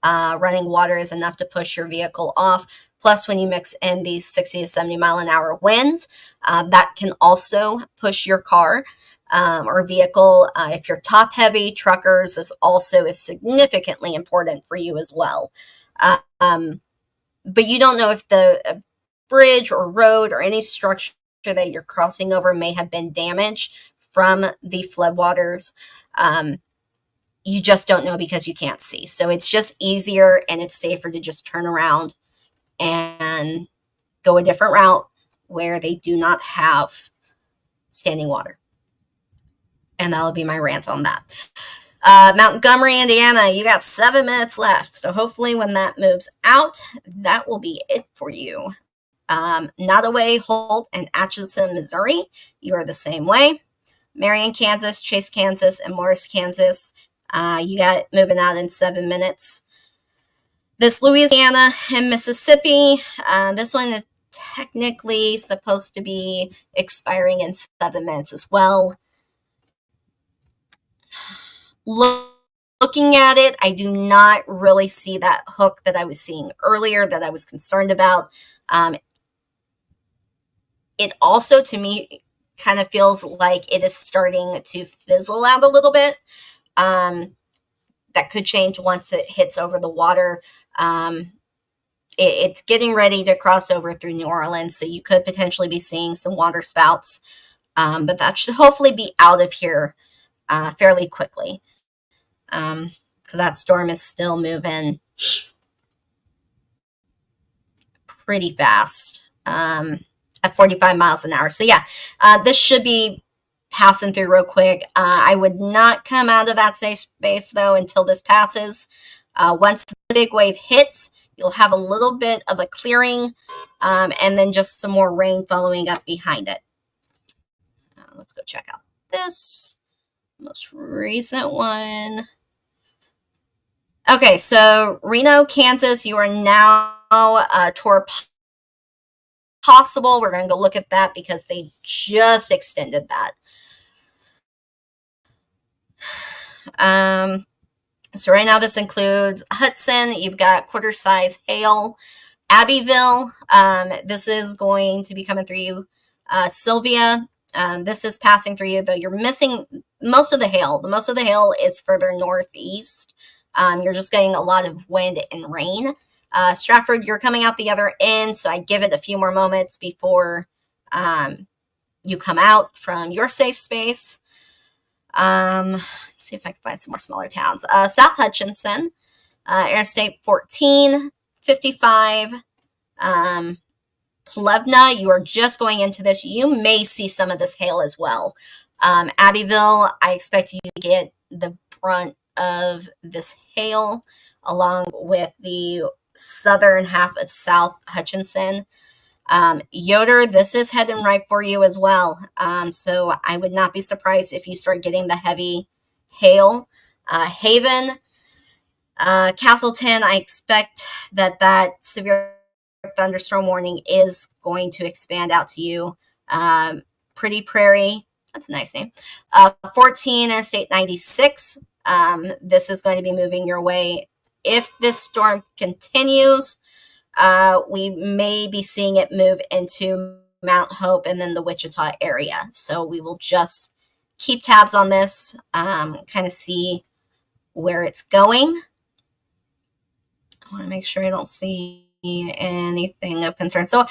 running water is enough to push your vehicle off. Plus, when you mix in these 60 to 70 mile an hour winds, that can also push your car or vehicle. If you're top heavy truckers, this also is significantly important for you as well. But you don't know if the bridge or road or any structure that you're crossing over may have been damaged from the floodwaters. You just don't know because you can't see. So it's just easier and it's safer to just turn around and go a different route where they do not have standing water. And that'll be my rant on that. Montgomery, Indiana, you got 7 minutes left. So hopefully when that moves out, that will be it for you. Nottoway, Holt, and Atchison, Missouri, you are the same way. Marion, Kansas, Chase, Kansas, and Morris, Kansas, you got moving out in 7 minutes. This Louisiana and Mississippi, this one is technically supposed to be expiring in 7 minutes as well. Looking at it, I do not really see that hook that I was seeing earlier that I was concerned about. It also, to me, kind of feels like it is starting to fizzle out a little bit. That could change once it hits over the water. It's getting ready to cross over through New Orleans, so you could potentially be seeing some water spouts, but that should hopefully be out of here fairly quickly, because that storm is still moving pretty fast at 45 miles an hour. So yeah, this should be passing through real quick. I would not come out of that safe space though until this passes. Once the big wave hits, you'll have a little bit of a clearing, and then just some more rain following up behind it. Let's go check out this most recent one. Okay, so Reno, Kansas, you are now toward possible. We're going to go look at that because they just extended that. So right now this includes Hudson. You've got quarter size hail. Abbeville, this is going to be coming through you. Sylvia, this is passing through you, though you're missing most of the hail. Most of the hail is further northeast. You're just getting a lot of wind and rain. Stratford, you're coming out the other end, so I give it a few more moments before you come out from your safe space. Let's see if I can find some more smaller towns. South Hutchinson, Interstate 14, 55, Plevna, you are just going into this. You may see some of this hail as well. Abbeville, I expect you to get the brunt of this hail along with the southern half of South Hutchinson. Yoder, this is heading right for you as well. So I would not be surprised if you start getting the heavy hail. Haven, Castleton, I expect that severe thunderstorm warning is going to expand out to you. Pretty Prairie, that's a nice name. 14, Interstate 96, this is going to be moving your way. If this storm continues, we may be seeing it move into Mount Hope and then the Wichita area. So we will just keep tabs on this, kind of see where it's going. I want to make sure I don't see anything of concern. So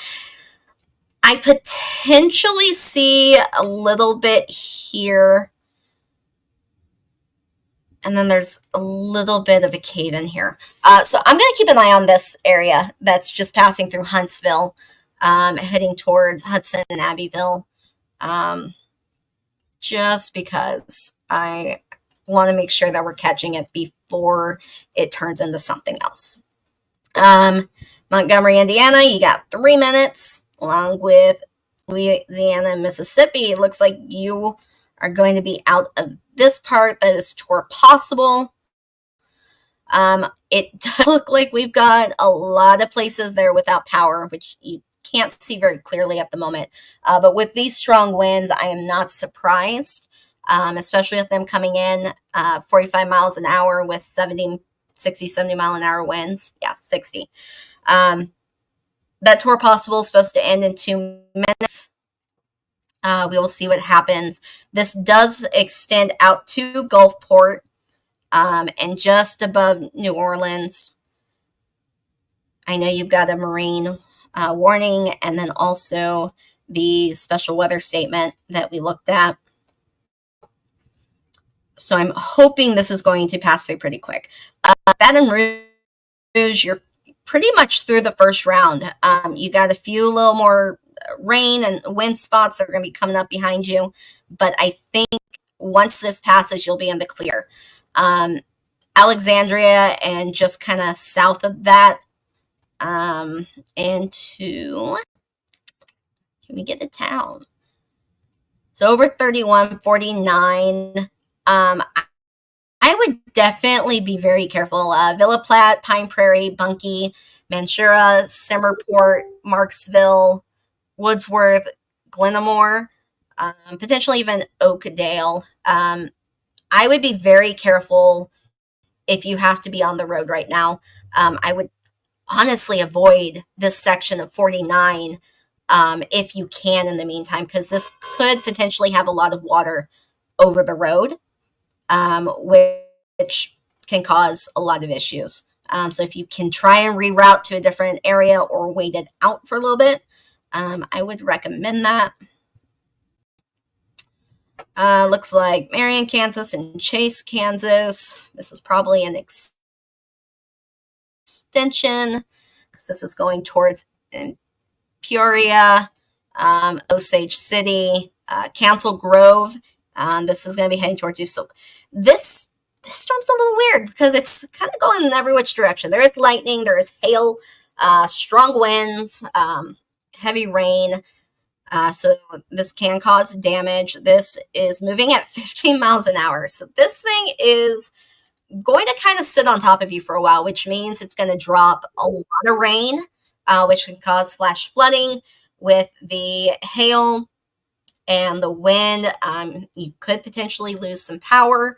I potentially see a little bit here. And then there's a little bit of a cave in here. So I'm going to keep an eye on this area that's just passing through Huntsville, heading towards Hudson and Abbeville, just because I want to make sure that we're catching it before it turns into something else. Montgomery, Indiana, you got 3 minutes, along with Louisiana and Mississippi. It looks like you are going to be out of this part that is toward possible. It does look like we've got a lot of places there without power, which you can't see very clearly at the moment. But with these strong winds, I am not surprised, especially with them coming in 45 miles an hour with 70 mile an hour winds. Yeah, 60. That tour possible is supposed to end in 2 minutes. We will see what happens. This does extend out to Gulfport, and just above New Orleans. I know you've got a marine warning, and then also the special weather statement that we looked at. So I'm hoping this is going to pass through pretty quick. Baton Rouge, you're pretty much through the first round. You got a few little more rain and wind spots that are going to be coming up behind you, but I think once this passes, you'll be in the clear. Alexandria and just kind of south of that, into, can we get a town? So over 31, 49. I would definitely be very careful. Villa Platte, Pine Prairie, Bunkie, Manchura, Simmerport, Marksville, Woodsworth, Glenamore, potentially even Oakdale. I would be very careful if you have to be on the road right now. I would honestly avoid this section of 49 if you can in the meantime, because this could potentially have a lot of water over the road, which can cause a lot of issues. So if you can try and reroute to a different area or wait it out for a little bit, I would recommend that. Looks like Marion, Kansas and Chase, Kansas. This is probably an extension because this is going towards Peoria, Osage City, Council Grove. This is going to be heading towards you. So this storm's a little weird because it's kind of going in every which direction. There is lightning, there is hail, strong winds, heavy rain. So this can cause damage. This is moving at 15 miles an hour. So this thing is going to kind of sit on top of you for a while, which means it's going to drop a lot of rain, which can cause flash flooding. With the hail and the wind, you could potentially lose some power.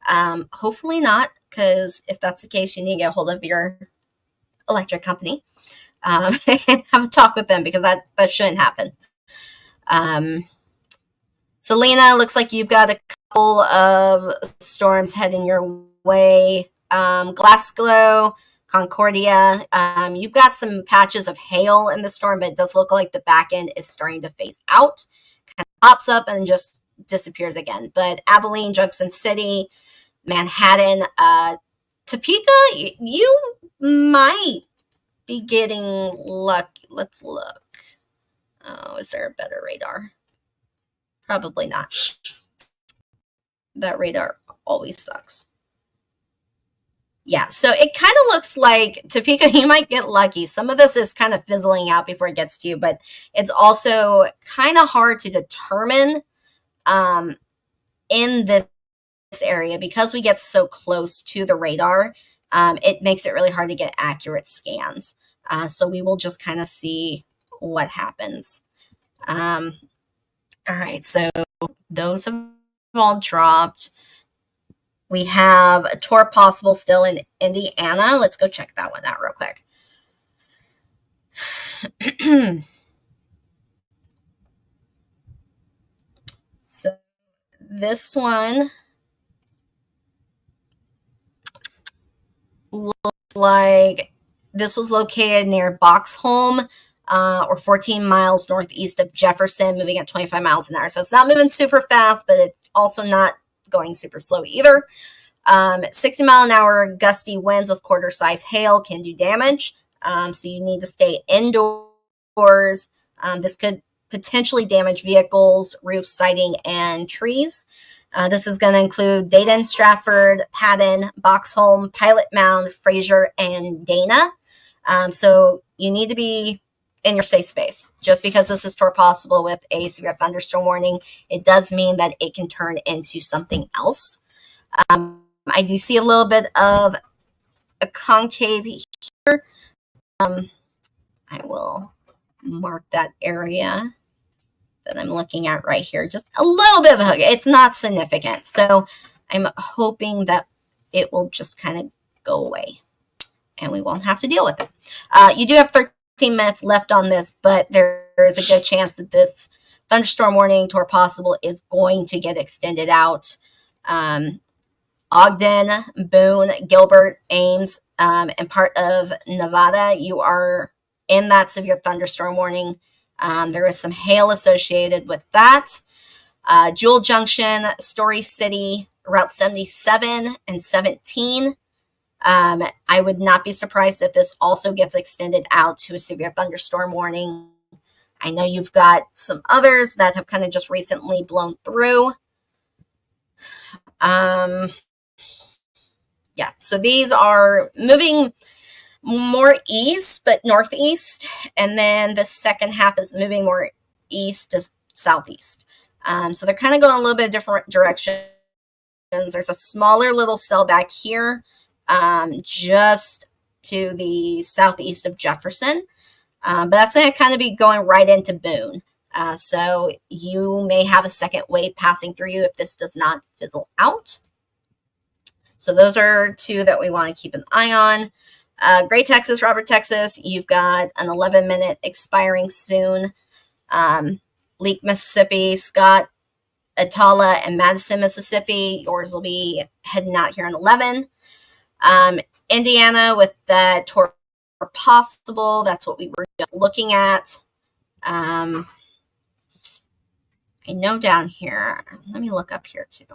Hopefully not, because if that's the case, you need to get a hold of your electric company and have a talk with them, because that shouldn't happen. Selena, looks like you've got a couple of storms heading your way. Glasgow, Concordia, you've got some patches of hail in the storm, but it does look like the back end is starting to phase out. Kind of pops up and just disappears again. But Abilene, Junction City, Manhattan, Topeka, you might be getting lucky. Let's look. Oh, is there a better radar? Probably not. That radar always sucks. Yeah, so it kind of looks like Topeka, you might get lucky. Some of this is kind of fizzling out before it gets to you, but it's also kind of hard to determine in this area because we get so close to the radar. It makes it really hard to get accurate scans. So we will just kind of see what happens. All right, so those have all dropped. We have a tour possible still in Indiana. Let's go check that one out real quick. So this one looks like this was located near Boxholm, or 14 miles northeast of Jefferson, moving at 25 miles an hour. So it's not moving super fast, but it's also not going super slow either. 60 mile an hour gusty winds with quarter size hail can do damage. So you need to stay indoors. This could potentially damage vehicles, roofs, siding, and trees. This is going to include Dayton, Stratford, Patton, Boxholm, Pilot Mound, Fraser, and Dana. So you need to be in your safe space. Just because this is tour possible with a severe thunderstorm warning, it does mean that it can turn into something else. I do see a little bit of a concave here. I will mark that area that I'm looking at right here. Just a little bit of a hook. It's not significant. So I'm hoping that it will just kind of go away and we won't have to deal with it. You do have 13 minutes left on this, but there is a good chance that this thunderstorm warning tour possible is going to get extended out. Ogden, Boone, Gilbert, Ames, and part of Nevada, you are in that severe thunderstorm warning. There is some hail associated with that. Jewel Junction, Story City, Route 77 and 17. I would not be surprised if this also gets extended out to a severe thunderstorm warning. I know you've got some others that have kind of just recently blown through. Yeah, so these are moving more east, but northeast. And then the second half is moving more east to southeast. So they're kind of going a little bit different directions. There's a smaller little cell back here, just to the southeast of Jefferson. But that's going to kind of be going right into Boone. So you may have a second wave passing through you if this does not fizzle out. So those are two that we want to keep an eye on. Gray, Texas, Robert, Texas, you've got an 11-minute expiring soon. Leake, Mississippi, Scott, Atala, and Madison, Mississippi. Yours will be heading out here in 11. Indiana with the tour possible. That's what we were just looking at. I know down here, let me look up here too.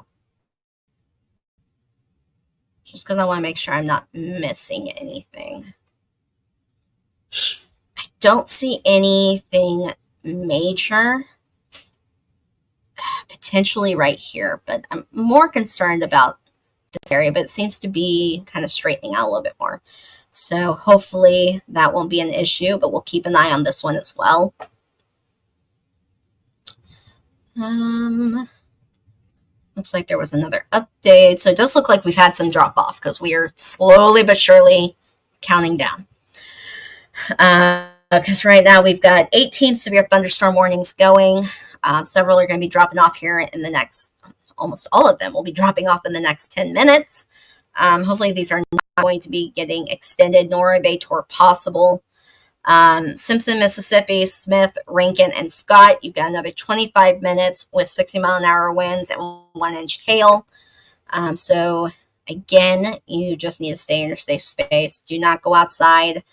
Just because I want to make sure I'm not missing anything. I don't see anything major. Potentially right here, but I'm more concerned about this area, but it seems to be kind of straightening out a little bit more. So hopefully that won't be an issue, but we'll keep an eye on this one as well. Looks like there was another update. So it does look like we've had some drop off because we are slowly but surely counting down. Because right now we've got 18 severe thunderstorm warnings going. Several are going to be dropping off here in the next, almost all of them will be dropping off in the next 10 minutes. Hopefully these are not going to be getting extended, nor are they tour possible. Simpson, Mississippi, Smith, Rankin, and Scott, you've got another 25 minutes with 60-mile-an-hour winds and 1-inch hail. So again, you just need to stay in your safe space. Do not go outside.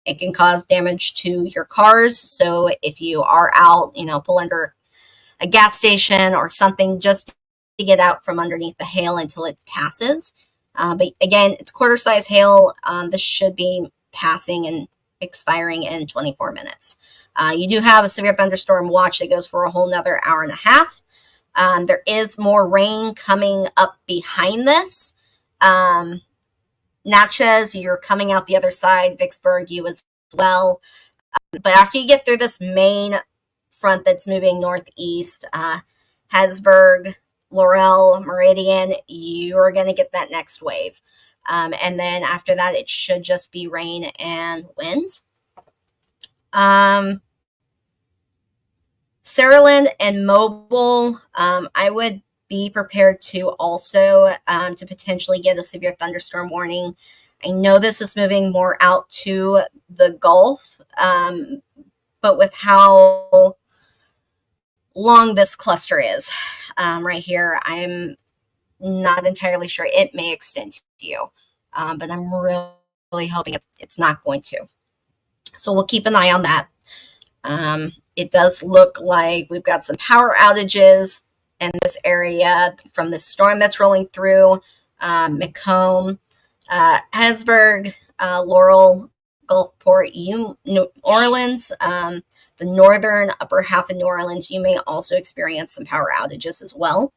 It can cause damage to your cars. So if you are out, pull under a gas station or something just to get out from underneath the hail until it passes. But again, it's quarter-size hail. This should be passing and expiring in 24 minutes. You do have a severe thunderstorm watch that goes for a whole nother hour and a half. There is more rain coming up behind this. Natchez, you're coming out the other side. Vicksburg, you as well. But after you get through this main front that's moving northeast, Hattiesburg, Laurel, Meridian, you're going to get that next wave. And then after that, it should just be rain and winds. Saraland and Mobile, I would be prepared to also to potentially get a severe thunderstorm warning. I know this is moving more out to the Gulf, but with how long this cluster is right here, I'm not entirely sure. It may extend to you, but I'm really hoping it's not going to. So we'll keep an eye on that. It does look like we've got some power outages in this area from the storm that's rolling through. Macomb, Hattiesburg, Laurel, Gulfport, New Orleans, the northern upper half of New Orleans, you may also experience some power outages as well.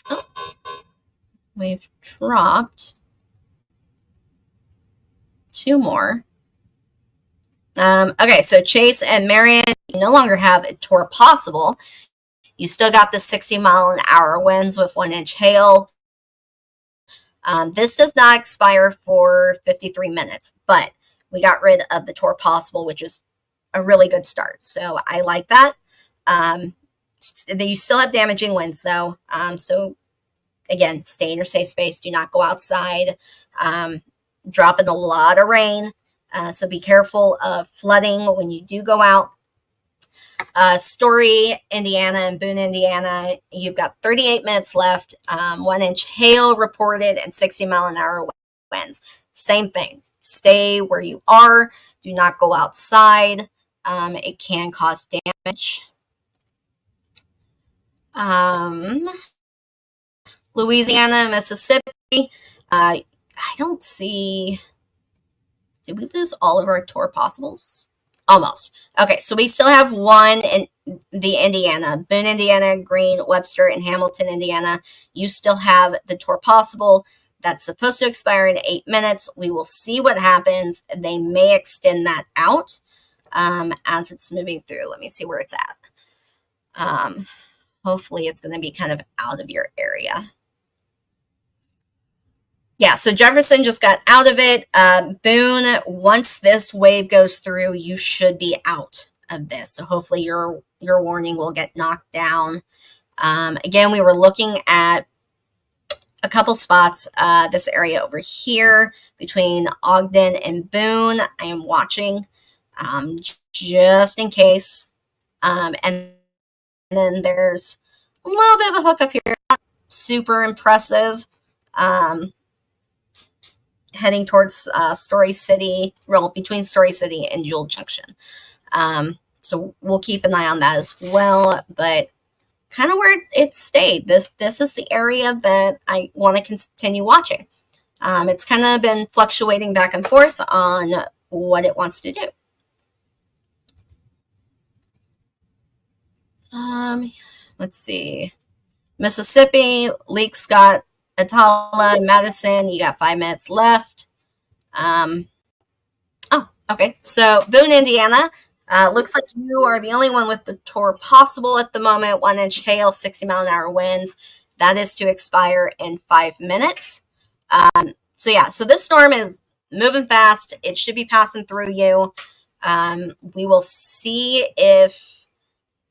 Oh, we've dropped 2 more. Okay, so Chase and Marion, you no longer have a tour possible. You still got the 60-mile-an-hour winds with 1-inch hail. This does not expire for 53 minutes, but we got rid of the tour possible, which is a really good start. So I like that. You still have damaging winds, though. So again, stay in your safe space. Do not go outside. Dropping a lot of rain. So be careful of flooding when you do go out. Story, Indiana, and Boone, Indiana, you've got 38 minutes left. 1-inch hail reported and 60-mile-an-hour winds. Same thing. Stay where you are. Do not go outside. It can cause damage. Louisiana, Mississippi. I don't see. Did we lose all of our tour possibles? Almost. Okay, so we still have one in the Indiana. Boone, Indiana, Greene, Webster, and Hamilton, Indiana. You still have the tour possible. That's supposed to expire in 8 minutes. We will see what happens. They may extend that out as it's moving through. Let me see where it's at. Hopefully it's going to be kind of out of your area. Yeah, so Jefferson just got out of it. Boone, once this wave goes through, you should be out of this. So hopefully your warning will get knocked down. Again, we were looking at a couple spots. This area over here between Ogden and Boone, I am watching just in case. And then there's a little bit of a hookup here, not super impressive. Heading towards Story City, well, between Story City and Jewel Junction. So we'll keep an eye on that as well. But kind of where it stayed. This is the area that I want to continue watching. It's kind of been fluctuating back and forth on what it wants to do. Let's see. Mississippi, Leake, Scott, Atala, Madison. You got 5 minutes left. Oh, okay. So Boone, Indiana. Looks like you are the only one with the tour possible at the moment. 1-inch hail, 60-mile-an-hour winds. That is to expire in 5 minutes. So yeah, so this storm is moving fast. It should be passing through you. We will see if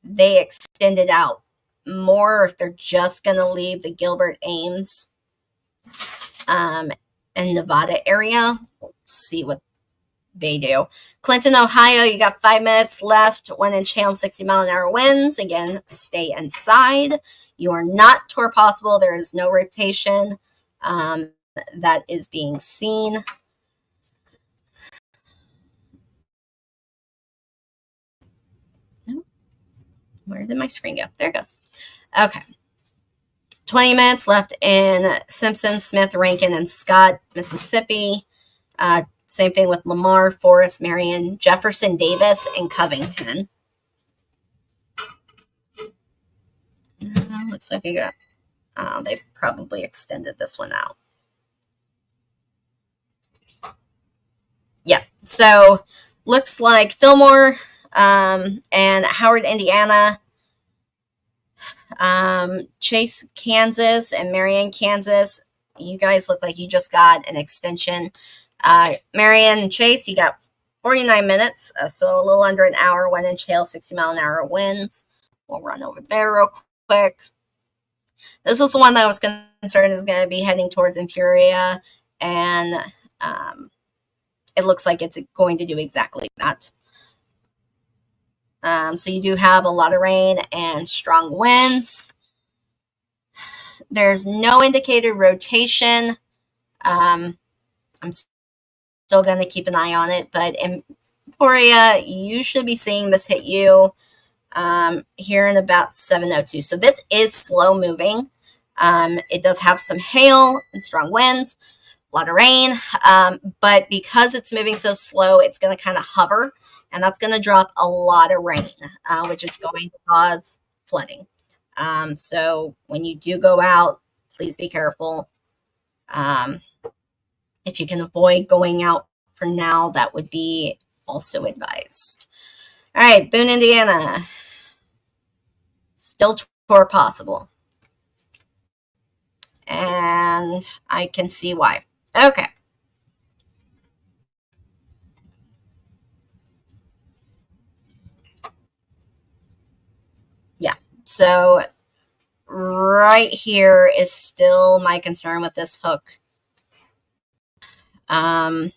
they extend it out more, or if they're just going to leave the Gilbert, Ames, and Nevada area. We'll see what they do. Clinton, Ohio, you got 5 minutes left. 1-inch hail, 60-mile-an-hour winds. Again, stay inside. You are not tour possible. There is no rotation that is being seen. Where did my screen go? There it goes. Okay. 20 minutes left in Simpson, Smith, Rankin, and Scott, Mississippi. Same thing with Lamar, Forest, Marion, Jefferson, Davis, and Covington. Looks like I got, they've probably extended this one out. Yeah, so looks like Fillmore and Howard, Indiana, Chase, Kansas, and Marion, Kansas. You guys look like you just got an extension. Marion and Chase, you got 49 minutes, so a little under an hour. 1-inch hail, 60-mile-an-hour winds. We'll run over there real quick. This was the one that I was concerned is going to be heading towards Empuria, and it looks like it's going to do exactly that. So you do have a lot of rain and strong winds. There's no indicated rotation. I'm still going to keep an eye on it, but Emporia, you should be seeing this hit you here in about 7:02. So this is slow moving. It does have some hail and strong winds, a lot of rain, but because it's moving so slow, it's going to kind of hover, and that's going to drop a lot of rain, which is going to cause flooding. So when you do go out, please be careful. If you can avoid going out for now, that would be also advised. All right, Boone, Indiana. Still tour possible. And I can see why. Okay. Yeah. So right here is still my concern with this hook. That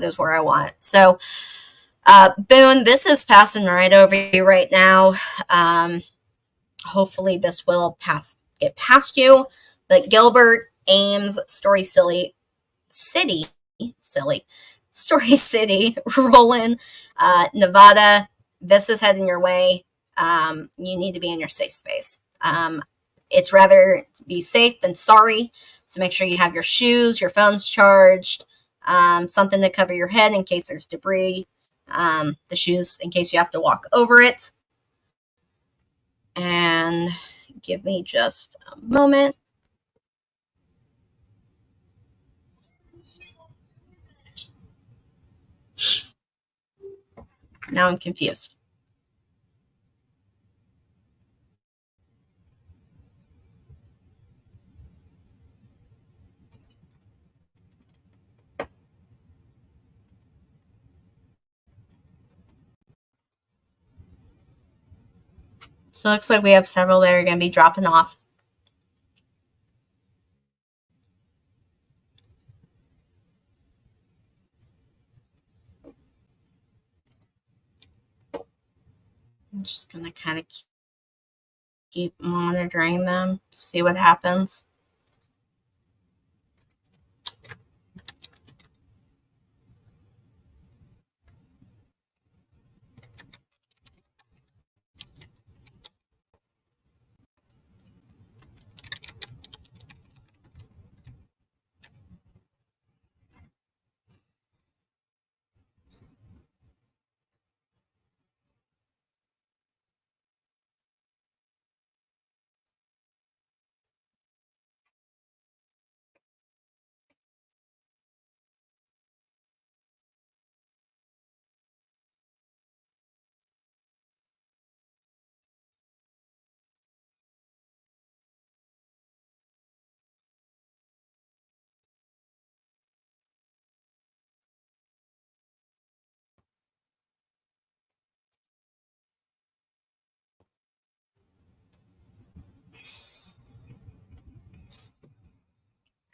is where I want it. So Boone, this is passing right over you right now. Hopefully this will get past you. But Gilbert, Ames, Story City, Roland, Nevada, this is heading your way. You need to be in your safe space. It's rather to be safe than sorry. So make sure you have your shoes, your phone's charged, something to cover your head in case there's debris, the shoes in case you have to walk over it. And give me just a moment. Now I'm confused. So it looks like we have several that are going to be dropping off. just going to kind of keep monitoring them, see what happens.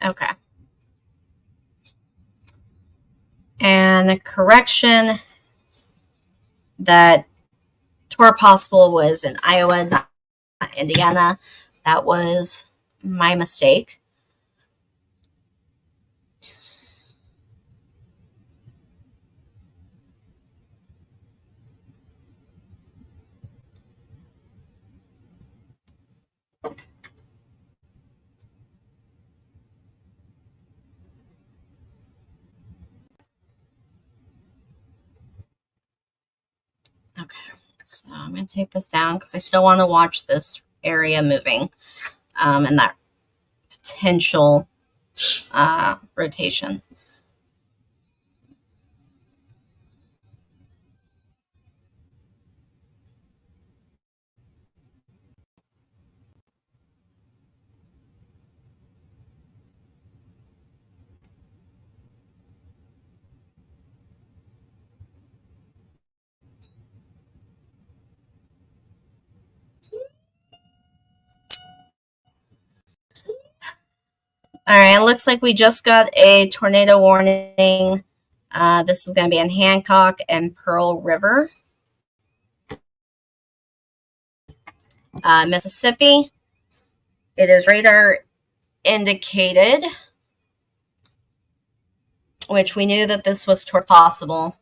Okay. And the correction that tour possible was in Iowa, not Indiana. That was my mistake. Okay, so I'm going to take this down because I still want to watch this area moving and that potential rotation. All right, it looks like we just got a tornado warning. This is going to be in Hancock and Pearl River, Mississippi. It is radar indicated, which we knew that this was possible.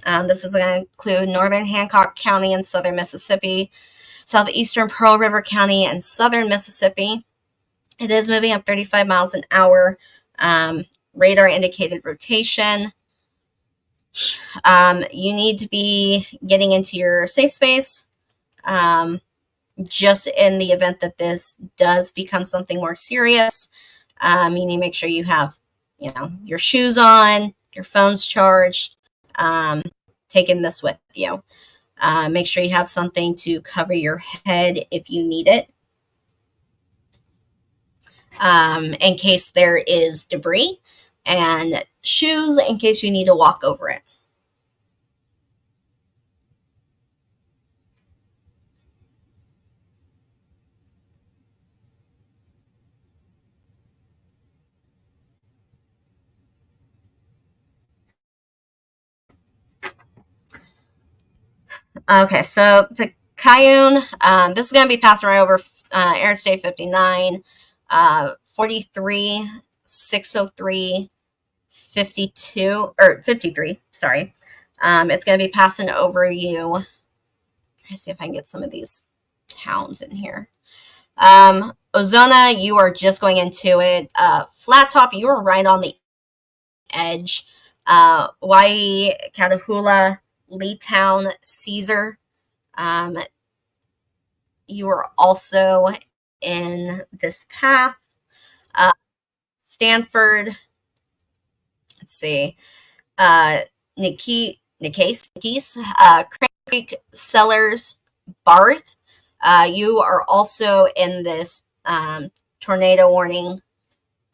This is going to include northern Hancock County and southern Mississippi, southeastern Pearl River County and southern Mississippi. It is moving at 35 miles an hour. Radar indicated rotation. You need to be getting into your safe space. Just in the event that this does become something more serious, you need to make sure you have, your shoes on, your phone's charged, taking this with you. Make sure you have something to cover your head if you need it. In case there is debris, and shoes in case you need to walk over it. Okay, so Picayune, this is going to be passing right over Interstate 59, 43, 603, 52, or 53, sorry. It's going to be passing over you. Let's see if I can get some of these towns in here. Ozona, you are just going into it. Flat Top, you are right on the edge. Waihi, Catahoula, Leetown, Caesar. You are also in this path. Stanford, let's see, Niquise, Creek, Sellers, Barth. You are also in this tornado warning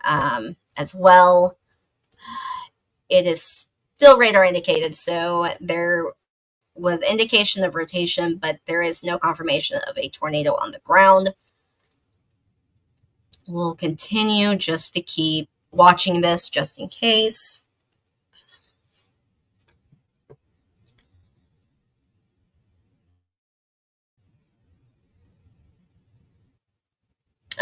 as well. It is still radar indicated, so there was indication of rotation, but there is no confirmation of a tornado on the ground. We'll continue just to keep watching this just in case.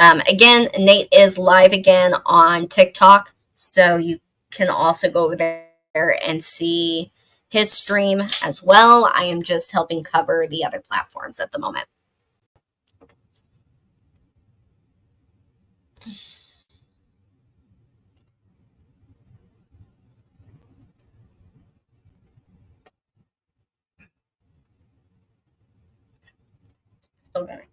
Again, Nate is live again on TikTok, so you can also go over there and see his stream as well. I am just helping cover the other platforms at the moment. Still going.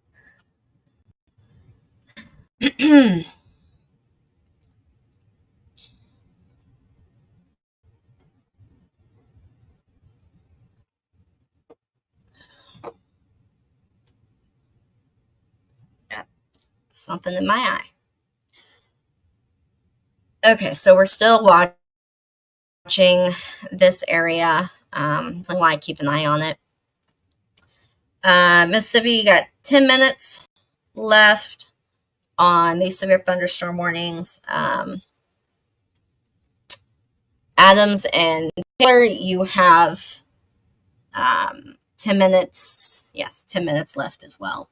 Something in my eye. Okay, so we're still watching this area. I want to keep an eye on it. Mississippi, you got 10 minutes left on these severe thunderstorm warnings. Adams and Taylor, you have 10 minutes. Yes, 10 minutes left as well.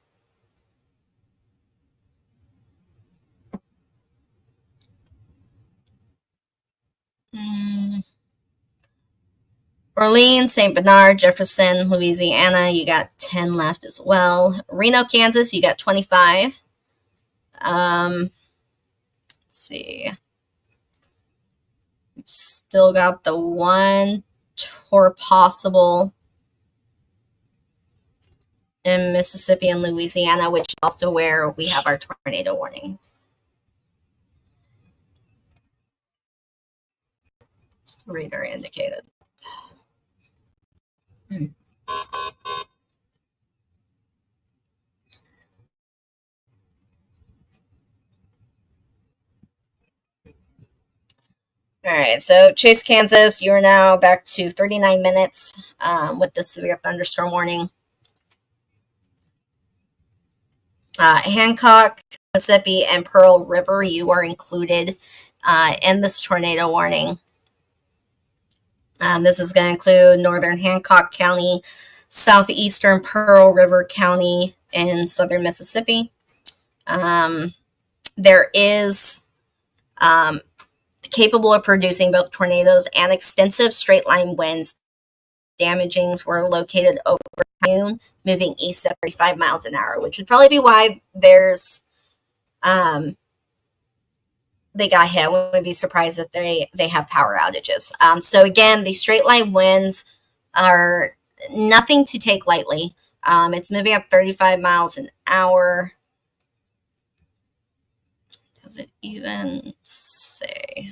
Orleans, St. Bernard, Jefferson, Louisiana, you got 10 left as well. Reno, Kansas, you got 25. Let's see. We've still got the one tour possible in Mississippi and Louisiana, which is also where we have our tornado warning. Radar indicated. All right, so Chase, Kansas, you are now back to 39 minutes with the severe thunderstorm warning. Hancock, Mississippi, and Pearl River, you are included in this tornado warning. This is going to include northern Hancock County, southeastern Pearl River County, in southern Mississippi. There is capable of producing both tornadoes and extensive straight line winds. Damagings were located over noon, moving east at 35 miles an hour, which would probably be why there's they got hit. I wouldn't be surprised if they have power outages. So again, the straight line winds are nothing to take lightly. It's moving up 35 miles an hour. Does it even say?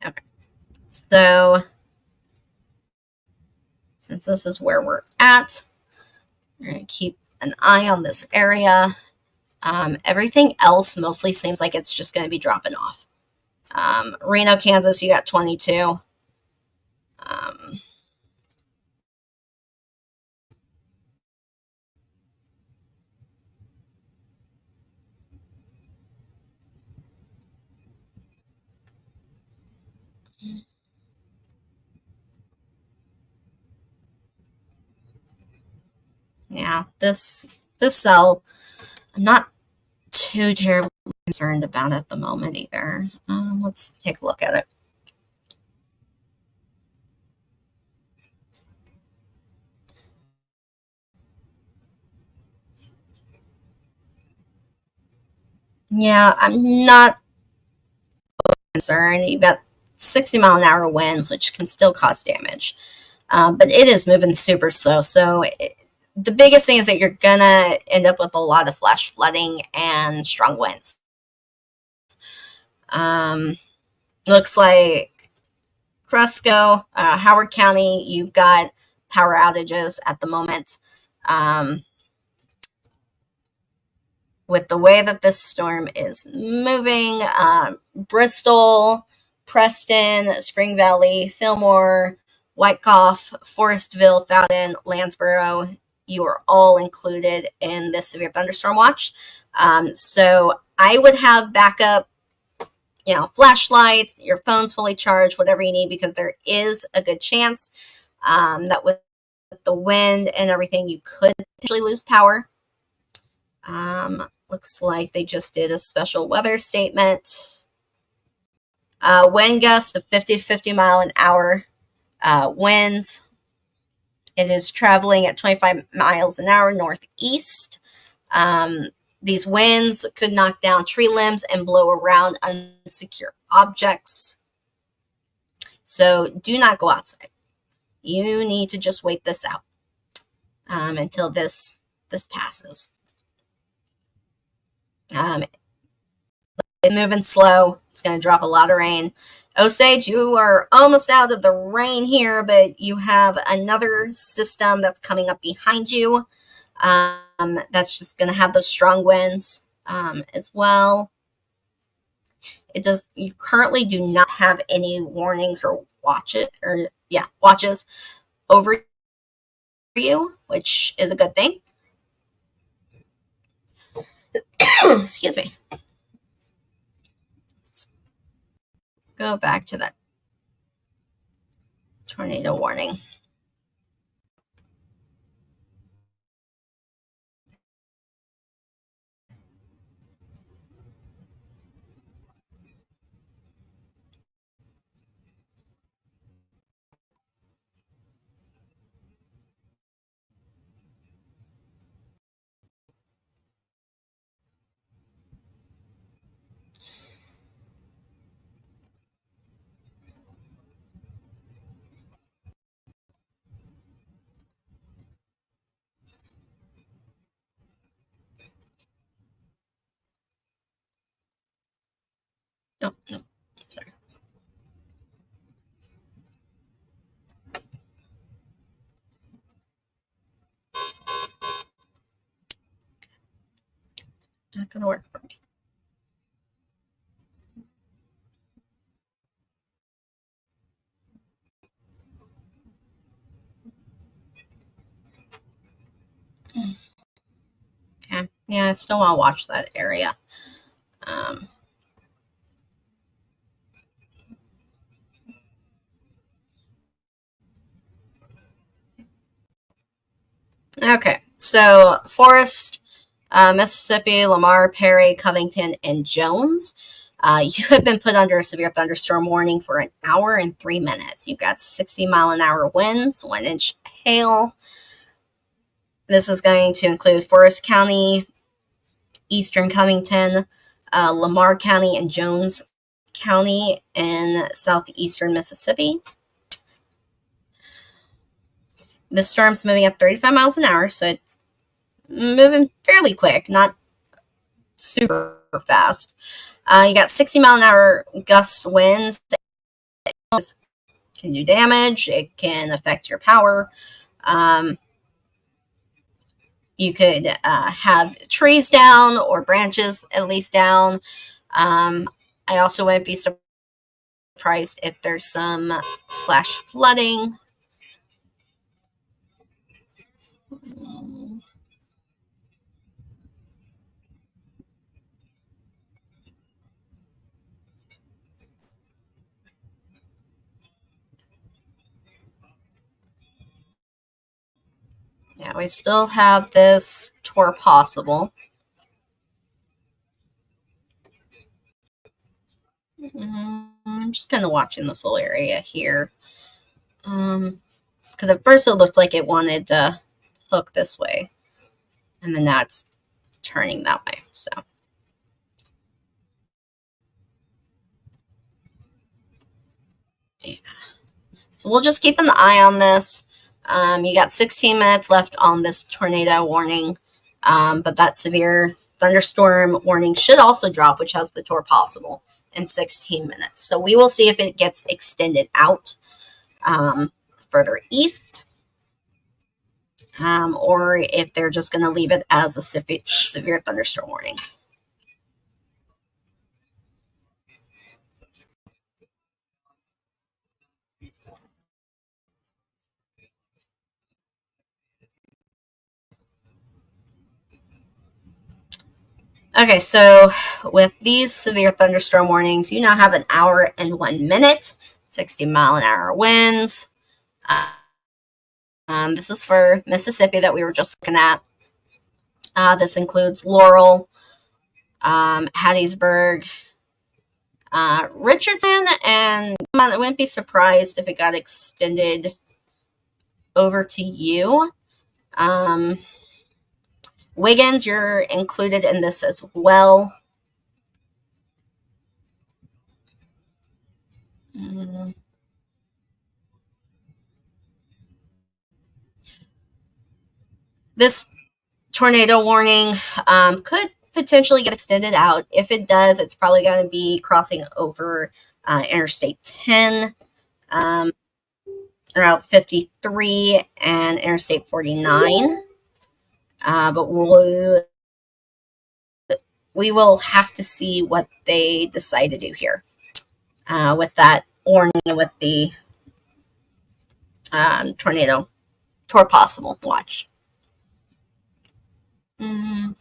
Okay. So since this is where we're at, we're going to keep an eye on this area. Everything else mostly seems like it's just going to be dropping off. Reno, Kansas, you got 22. Yeah, this cell, I'm not too terribly concerned about at the moment either. Let's take a look at it. Yeah, I'm not concerned. You've got 60-mile-an-hour winds, which can still cause damage. But it is moving super slow. So the biggest thing is that you're going to end up with a lot of flash flooding and strong winds. Looks like Cresco, Howard County, you've got power outages at the moment. With the way that this storm is moving, Bristol, Preston, Spring Valley, Fillmore, Wyckoff, Forestville, Fountain, Lansboro, you are all included in this severe thunderstorm watch. So I would have backup flashlights, your phone's fully charged, whatever you need, because there is a good chance that with the wind and everything, you could potentially lose power. Looks like they just did a special weather statement. Wind gusts of 50 mile an hour winds. It is traveling at 25 miles an hour northeast. These winds could knock down tree limbs and blow around unsecure objects. So do not go outside. You need to just wait this out until this passes. It's moving slow. It's going to drop a lot of rain. Osage, you are almost out of the rain here, but you have another system that's coming up behind you. That's just going to have those strong winds as well. You currently do not have any warnings or watches over you, which is a good thing. Excuse me. Let's go back to that tornado warning. No, sorry. Not going to work for me. Okay. Yeah, I still want to watch that area. Okay. So, Forest, Mississippi, Lamar, Perry, Covington, and Jones. You have been put under a severe thunderstorm warning for an hour and 3 minutes. You've got 60-mile-an-hour winds, 1-inch hail. This is going to include Forest County, Eastern Covington, Lamar County, and Jones County in southeastern Mississippi. The storm's moving at 35 miles an hour, so it's moving fairly quick, not super fast. You got 60-mile-an-hour gust winds. It can do damage. It can affect your power. You could have trees down or branches at least down. I also wouldn't be surprised if there's some flash flooding. Yeah, we still have this tour possible. I'm just kind of watching this little area here. Because at first it looked like it wanted to hook this way. And then now it's turning that way. So, yeah. So we'll just keep an eye on this. You got 16 minutes left on this tornado warning. But that severe thunderstorm warning should also drop, which has the tour possible in 16 minutes. So we will see if it gets extended out further east. Or if they're just going to leave it as a severe thunderstorm warning. Okay, so with these severe thunderstorm warnings, you now have an hour and 1 minute, 60-mile-an-hour winds. This is for Mississippi that we were just looking at. This includes Laurel, Hattiesburg, Richardson, and I wouldn't be surprised if it got extended over to you. Wiggins, you're included in this as well. This tornado warning could potentially get extended out. If it does, it's probably going to be crossing over Interstate 10, Route 53, and Interstate 49. But we will have to see what they decide to do here with that warning, with the tornado tour possible watch. Mm.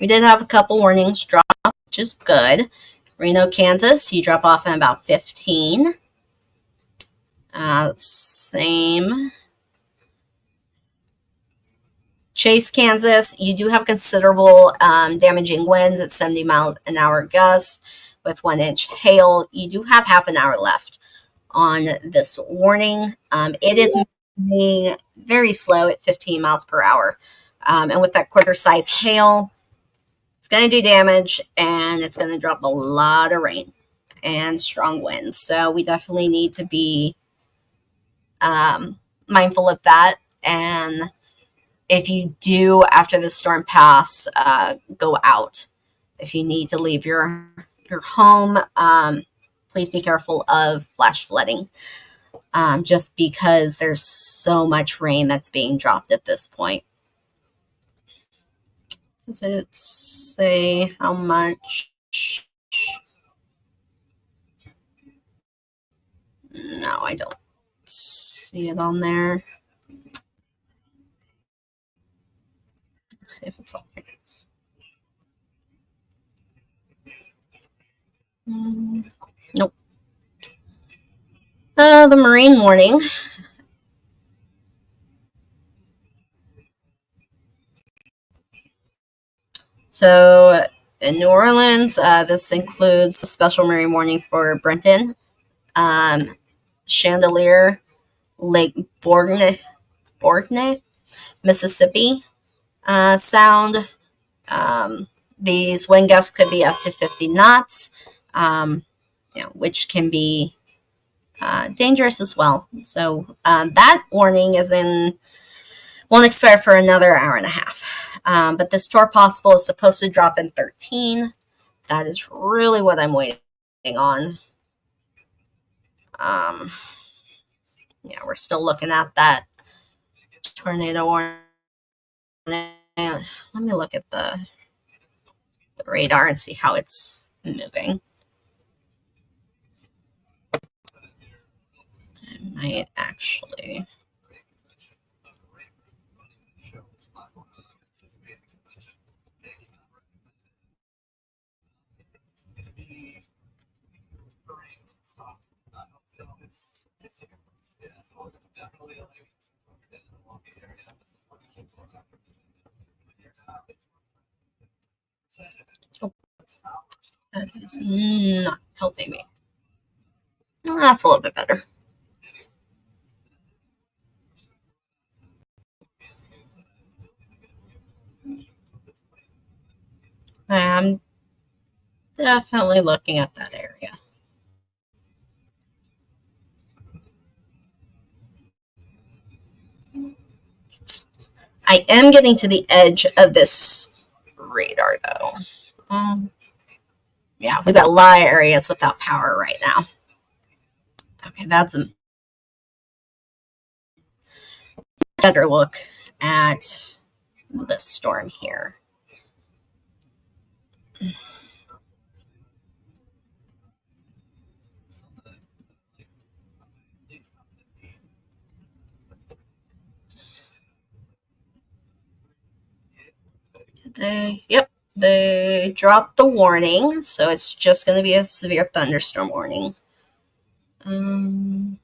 We did have a couple warnings drop, which is good. Reno, Kansas, you drop off in about 15. Same. Chase, Kansas, you do have considerable damaging winds at 70 miles an hour gusts with 1-inch hail. You do have half an hour left on this warning. It is moving very slow at 15 miles per hour. And with that quarter size hail, it's going to do damage and it's going to drop a lot of rain and strong winds. So we definitely need to be mindful of that. And if you do, after the storm pass, go out. If you need to leave your home, please be careful of flash flooding. Just because there's so much rain that's being dropped at this point. Does it say how much? No, I don't see it on there. Let's see if it's on here. Nope. The marine warning. So in New Orleans, this includes a special marine warning for Brenton, Chandelier, Lake Borgne, Mississippi Sound. These wind gusts could be up to 50 knots, which can be dangerous as well. So that warning won't expire for another hour and a half. But this tour possible is supposed to drop in 13. That is really what I'm waiting on. We're still looking at that tornado warning. Let me look at the radar and see how it's moving. I might actually. That is not helping me. That's a little bit better. I'm definitely looking at that area. I am getting to the edge of this radar, though. We've got a lot of areas without power right now. Okay, that's a better look at the storm here. They dropped the warning, so it's just going to be a severe thunderstorm warning. And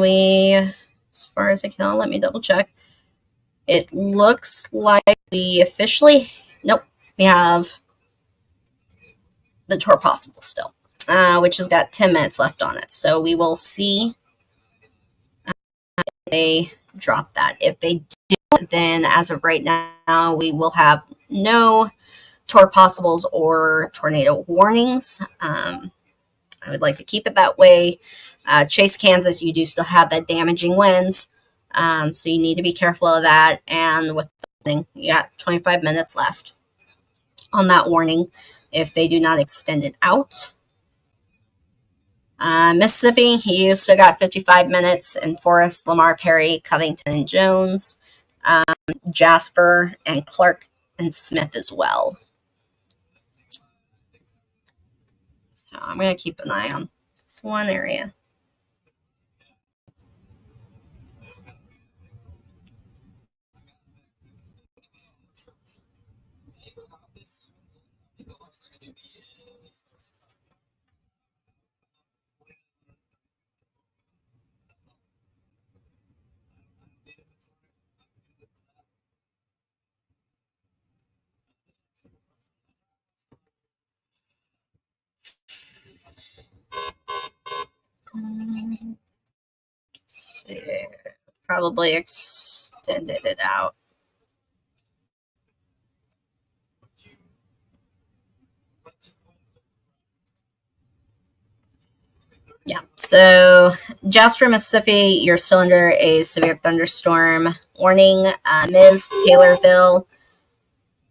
we, as far as I can, let me double check. It looks like we officially, nope, we have the tour possible still, which has got 10 minutes left on it. So we will see if they drop that. If they do, then as of right now, we will have no tour possibles or tornado warnings. I would like to keep it that way. Chase, Kansas, you do still have that damaging winds. So you need to be careful of that. And with the thing, you got 25 minutes left on that warning if they do not extend it out. Mississippi, you still got 55 minutes in Forest, Lamar, Perry, Covington, and Jones. Jasper and Clark and Smith as well. So I'm going to keep an eye on this one area. Let's see. Probably extended it out. Yeah. So Jasper, Mississippi, you're still under a severe thunderstorm warning. Ms. Taylorville,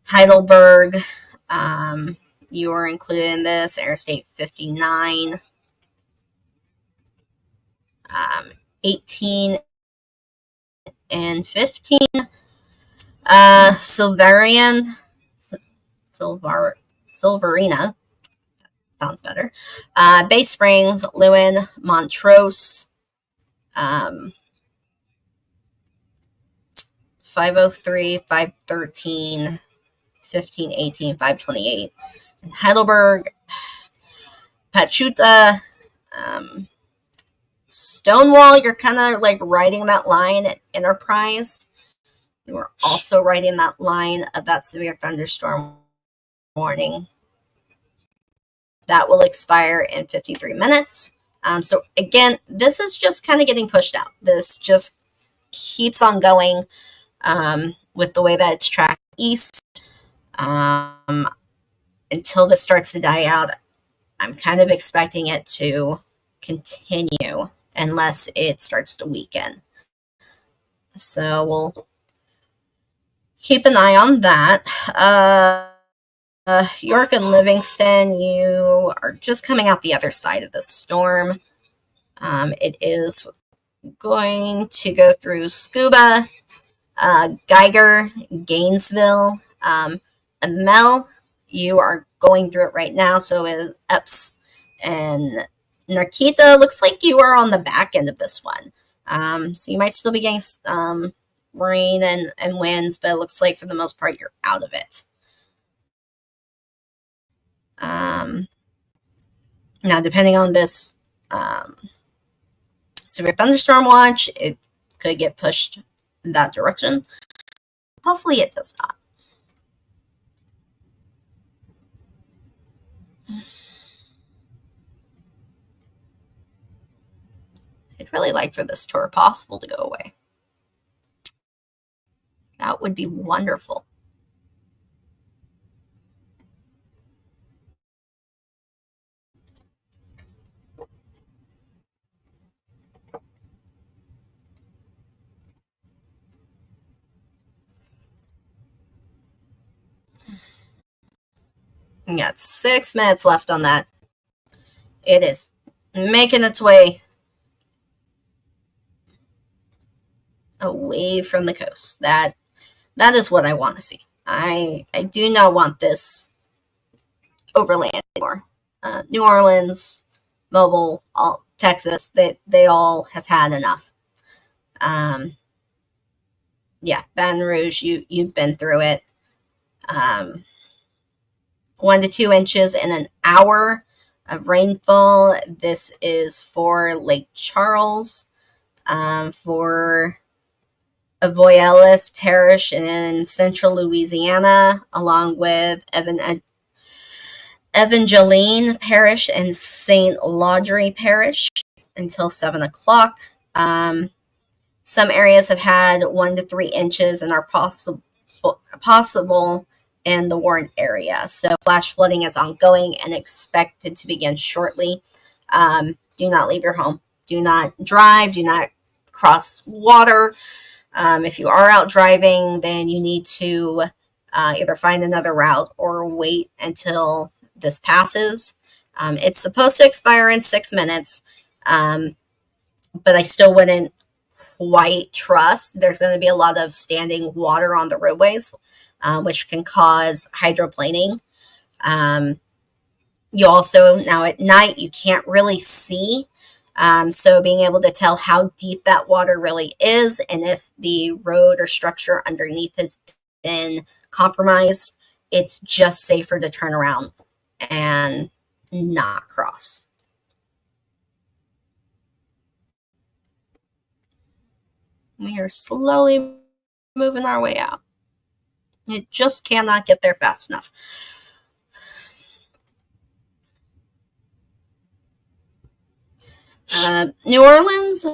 Heidelberg, you are included in this. Interstate 59, 18, and 15. Silverina, sounds better. Bay Springs, Lewin, Montrose, 503, 513, 15, 18, 528. In Heidelberg, Pachuta, Stonewall, you're kind of like riding that line at Enterprise. You are also riding that line of that severe thunderstorm warning. That will expire in 53 minutes. So again, this is just kind of getting pushed out. This just keeps on going with the way that it's tracked east until this starts to die out. I'm kind of expecting it to continue unless it starts to weaken. So we'll keep an eye on that. York and Livingston, you are just coming out the other side of the storm. It is going to go through Scuba, Geiger, Gainesville, Mel. You are going through it right now, so is Epps and Narkita. Looks like you are on the back end of this one. So you might still be getting rain and winds, but it looks like for the most part you're out of it. Now, depending on this severe thunderstorm watch, it could get pushed in that direction. Hopefully it does not. I'd really like for this tour possible to go away. That would be wonderful. We got 6 minutes left on that. It is making its way away from the coast. That is what I want to see. I do not want this overland anymore. New Orleans, Mobile, Texas, they all have had enough. Yeah, Baton Rouge, you've been through it. Um, 1 to 2 inches in an hour of rainfall. This is for Lake Charles, for Avoyelles Parish in central Louisiana, along with Evangeline Parish and St. Laudry Parish until 7 o'clock. Some areas have had 1 to 3 inches and are possible in the Warren area. So flash flooding is ongoing and expected to begin shortly. Do not leave your home. Do not drive. Do not cross water. If you are out driving, then you need to either find another route or wait until this passes. It's supposed to expire in 6 minutes, but I still wouldn't quite trust. There's going to be a lot of standing water on the roadways, which can cause hydroplaning. You also, now at night, you can't really see. So being able to tell how deep that water really is and if the road or structure underneath has been compromised, it's just safer to turn around and not cross. We are slowly moving our way out. It just cannot get there fast enough. New Orleans,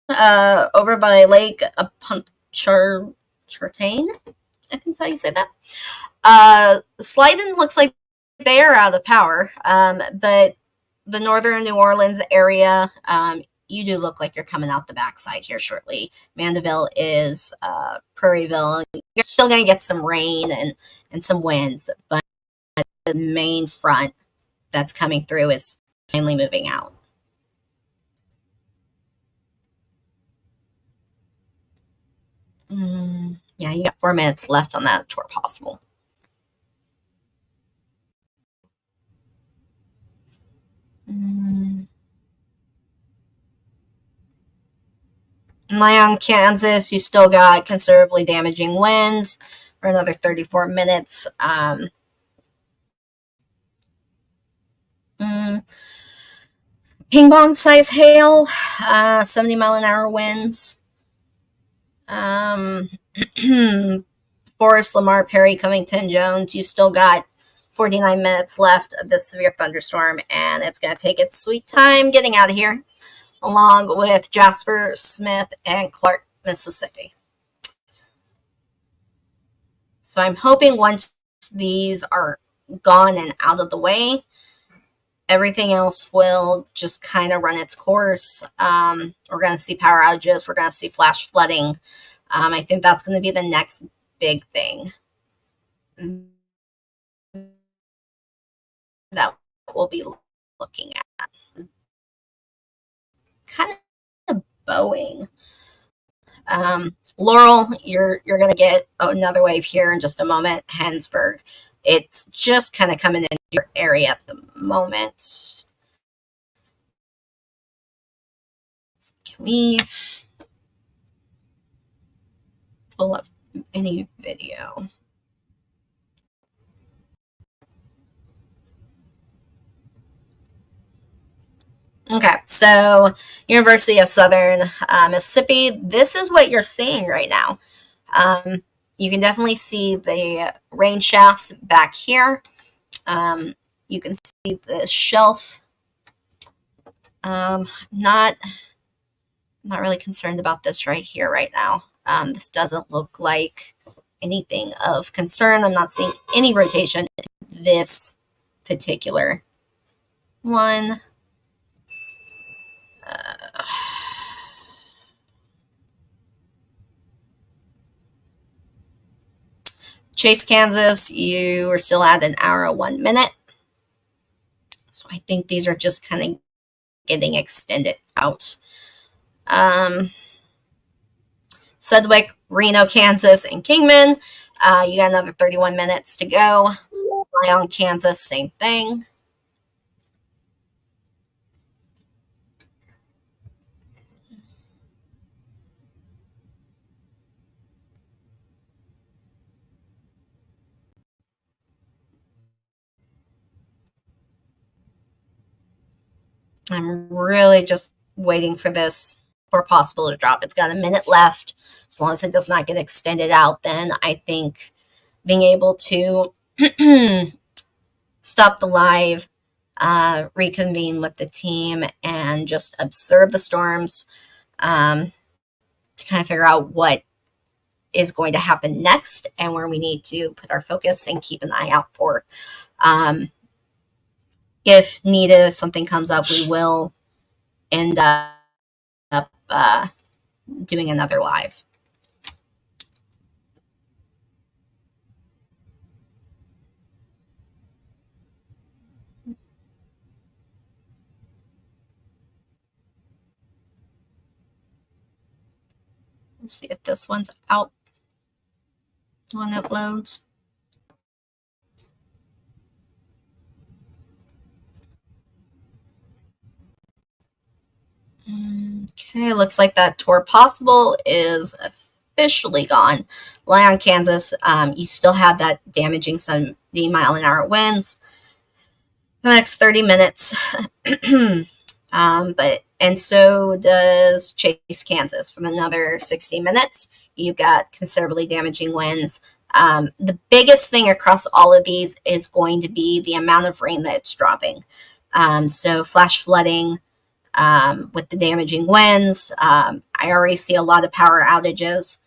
over by Lake Pontchartrain, I think that's how you say that. Sliden looks like they are out of power, but the northern New Orleans area, you do look like you're coming out the backside here shortly. Mandeville is Prairieville. You're still going to get some rain and some winds, but the main front that's coming through is finally moving out. Yeah, you got 4 minutes left on that tour possible. Lyon, Kansas, you still got considerably damaging winds for another 34 minutes. Ping pong size hail, 70-mile-an-hour winds. Forest, Lamar, Perry, Covington, Jones, you still got 49 minutes left of this severe thunderstorm, and it's going to take its sweet time getting out of here, along with Jasper, Smith, and Clark, Mississippi. So I'm hoping once these are gone and out of the way, everything else will just kind of run its course. We're going to see power outages. We're going to see flash flooding. I think that's going to be the next big thing that we'll be looking at. Kind of bowing. Laurel, you're going to get another wave here in just a moment. Hensburg, it's just kind of coming into your area at the moment. Can we pull up any video? Okay, so University of Southern Mississippi, this is what you're seeing right now. You can definitely see the rain shafts back here. You can see the shelf. Not really concerned about this right here right now. This doesn't look like anything of concern. I'm not seeing any rotation in this particular one. Chase, Kansas, you are still at an hour and 1 minute. So I think these are just kind of getting extended out. Sedgwick, Reno, Kansas, and Kingman, you got another 31 minutes to go. Lyon, Kansas, same thing. I'm really just waiting for this for possible to drop. It's got a minute left. As long as it does not get extended out, then I think being able to stop the live, reconvene with the team, and just observe the storms, to kind of figure out what is going to happen next and where we need to put our focus and keep an eye out for. Um, if needed, if something comes up, we will end up doing another live. Let's see if this one's out when it loads. Okay, looks like that tour possible is officially gone. Lyon, Kansas, you still have that damaging 70-mile-an-hour winds for the next 30 minutes. And so does Chase, Kansas, for another 60 minutes. You've got considerably damaging winds. The biggest thing across all of these is going to be the amount of rain that it's dropping. So flash flooding, with the damaging winds. I already see a lot of power outages.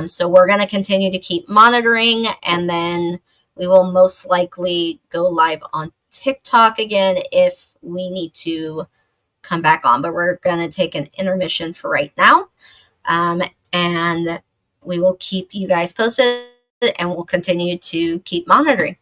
So we're going to continue to keep monitoring, and then we will most likely go live on TikTok again if we need to come back on. But we're going to take an intermission for right now. And we will keep you guys posted, and we'll continue to keep monitoring.